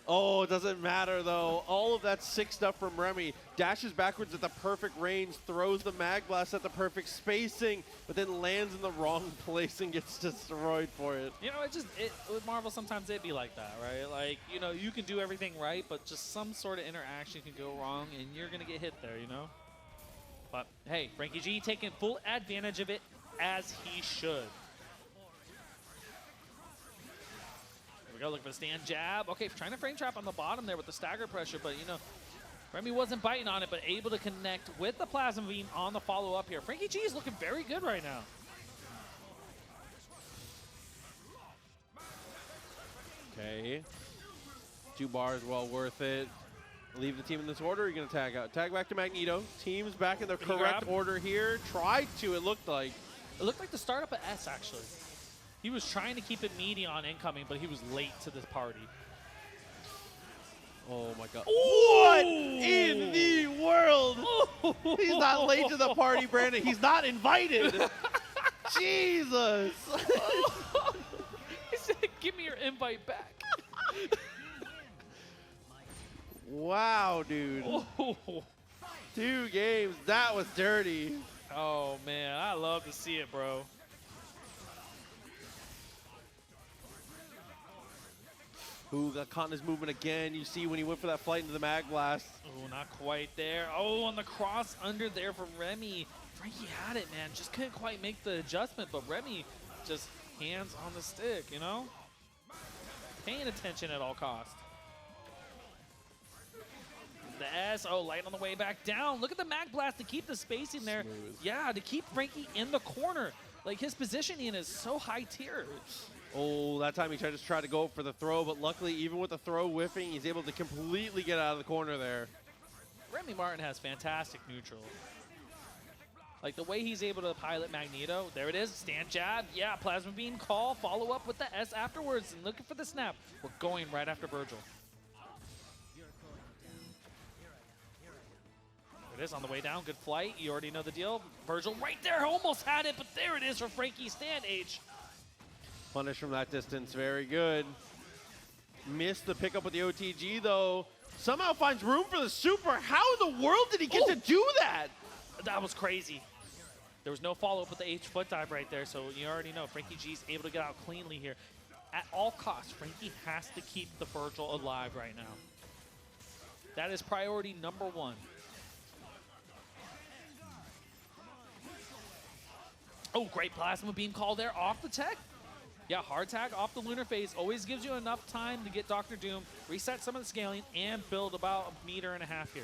Oh, it doesn't matter, though. All of that sick stuff from Remy. Dashes backwards at the perfect range, throws the mag blast at the perfect spacing, but then lands in the wrong place and gets destroyed for it. You know, with Marvel, sometimes it'd be like that, right? Like, you know, you can do everything right, but just some sort of interaction can go wrong, and you're going to get hit there, you know? But, hey, Frankie G taking full advantage of it as he should. We go, look for the stand jab. Okay, trying to frame trap on the bottom there with the stagger pressure, but you know, Remy wasn't biting on it, but able to connect with the plasma beam on the follow-up here. Frankie G is looking very good right now. Okay. 2 bars, well worth it. Leave the team in this order, you're going to tag out. Tag back to Magneto. Team's back in the correct order here. Tried to, it looked like. It looked like the startup at S, actually. He was trying to keep it meaty on incoming, but he was late to this party. Oh my god. Ooh! What in the world? He's not late to the party, Brandon. He's not invited. Jesus. He said, give me your invite back. Wow, dude. Oh. 2 games. That was dirty. Oh, man. I love to see it, bro. Ooh, got caught in his movement again. You see when he went for that flight into the mag blast. Oh, not quite there. Oh, on the cross under there from Remy. Frankie had it, man. Just couldn't quite make the adjustment, but Remy just hands on the stick, you know? Paying attention at all costs. The S, oh, light on the way back down. Look at the mag blast to keep the spacing there. Smooth. Yeah, to keep Frankie in the corner. Like, his positioning is so high tier. Oh, that time he tried to go for the throw, but luckily, even with the throw whiffing, he's able to completely get out of the corner there. RemyMartin has fantastic neutral. Like, the way he's able to pilot Magneto, there it is, stand jab, yeah, plasma beam call, follow up with the S afterwards, and looking for the snap. We're going right after Vergil. There it is on the way down, good flight, you already know the deal. Vergil right there, almost had it, but there it is for Frankie stand H. Punish from that distance, very good. Missed the pickup with the OTG, though. Somehow finds room for the super. How in the world did he get to do that? That was crazy. There was no follow-up with the H foot dive right there, so you already know Frankie G's able to get out cleanly here. At all costs, Frankie has to keep the Vergil alive right now. That is priority number 1. Oh, great plasma beam call there off the tech. Yeah, hard tag off the lunar phase always gives you enough time to get Dr. Doom, reset some of the scaling, and build about 1.5 meters here.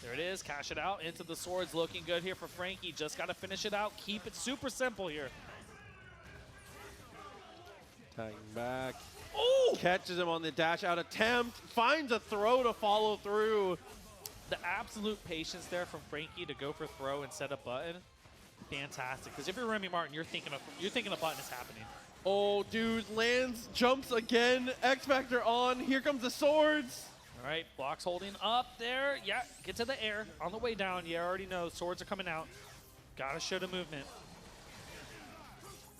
There it is, cash it out into the swords, looking good here for Frankie. Just got to finish it out, keep it super simple here. Tagging back. Oh! Catches him on the dash out attempt, finds a throw to follow through. The absolute patience there from Frankie to go for throw instead of button. Fantastic, because if you're RemyMartin, you're thinking a button is happening. Oh, dude, lands, jumps again, X Factor on, here comes the swords. All right, blocks holding up there. Yeah, get to the air. On the way down, you already know swords are coming out. Gotta show the movement.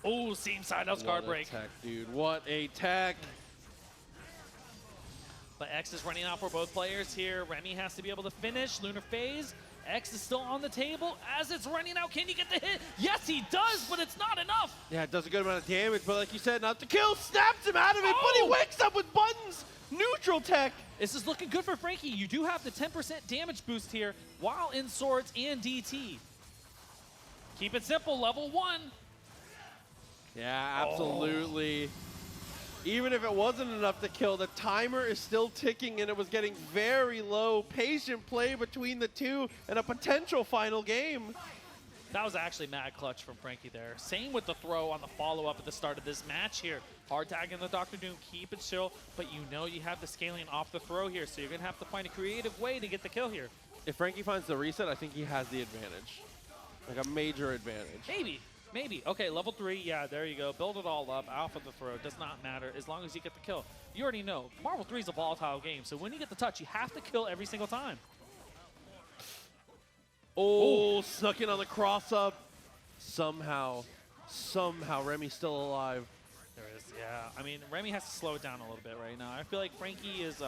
Oh, seam side out guard break. What a tech, dude, what a tech. But X is running out for both players here. Remy has to be able to finish. Lunar phase. X is still on the table as it's running out. Can he get the hit? Yes, he does, but it's not enough. Yeah, it does a good amount of damage, but like you said, not the kill. Snaps him out of it, but he wakes up with buttons. Neutral tech. This is looking good for Frankie. You do have the 10% damage boost here while in swords and DT. Keep it simple, level 1. Yeah, absolutely. Even if it wasn't enough to kill, the timer is still ticking and it was getting very low. Patient play between the two and a potential final game. That was actually mad clutch from Frankie there. Same with the throw on the follow-up at the start of this match here. Hard tagging the Dr. Doom, keep it chill, but you know you have the scaling off the throw here, so you're going to have to find a creative way to get the kill here. If Frankie finds the reset, I think he has the advantage. Like a major advantage. Maybe. Maybe. Okay, level 3. Yeah, there you go. Build it all up. Alpha the throw. Does not matter as long as you get the kill. You already know. Marvel 3 is a volatile game, so when you get the touch, you have to kill every single time. Oh, snuck in on the cross up. Somehow, Remy's still alive. There is, yeah. I mean, Remy has to slow it down a little bit right now. I feel like Frankie is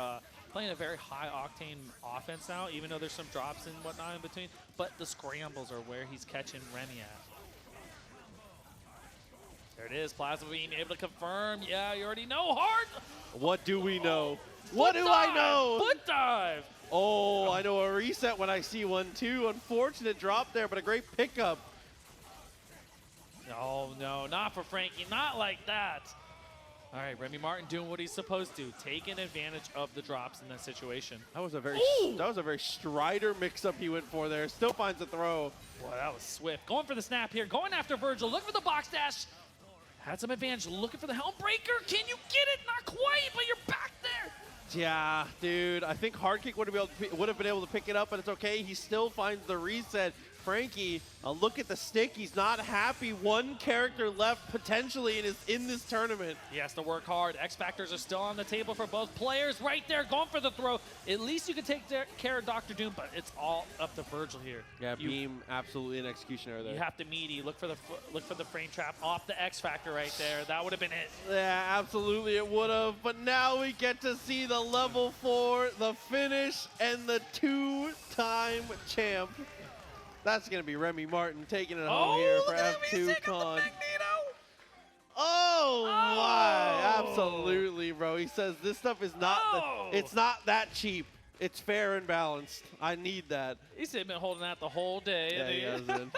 playing a very high-octane offense now, even though there's some drops and whatnot in between. But the scrambles are where he's catching Remy at. There it is, Plasma being able to confirm. Yeah, you already know. Hard! What do we know? What do I know? Foot dive! Oh, I know a reset when I see one too. Unfortunate drop there, but a great pickup. Oh, no, not for Frankie. Not like that. All right, RemyMartin doing what he's supposed to, taking advantage of the drops in that situation. That was a very Strider mix-up he went for there. Still finds the throw. Boy, that was swift. Going for the snap here, going after Vergil, looking for the box dash. Had some advantage, looking for the helm breaker. Can you get it? Not quite, but you're back there. Yeah, dude. I think Hard Kick would have been able to pick it up, but it's okay. He still finds the reset. Frankie, look at the stick. He's not happy. One character left potentially in this tournament. He has to work hard. X Factors are still on the table for both players. Right there, going for the throw. At least you can take care of Dr. Doom, but it's all up to Vergil here. Yeah, Beam absolutely an execution error there. You have to meaty. Look for the frame trap off the X Factor right there. That would have been it. Yeah, absolutely it would have. But now we get to see the level 4, the finish, and the 2-time champ. That's going to be RemyMartin taking it home here for F2Con. Oh my, absolutely, bro. He says this stuff is not, it's not that cheap. It's fair and balanced. I need that. He's been holding that the whole day. Yeah, he has been.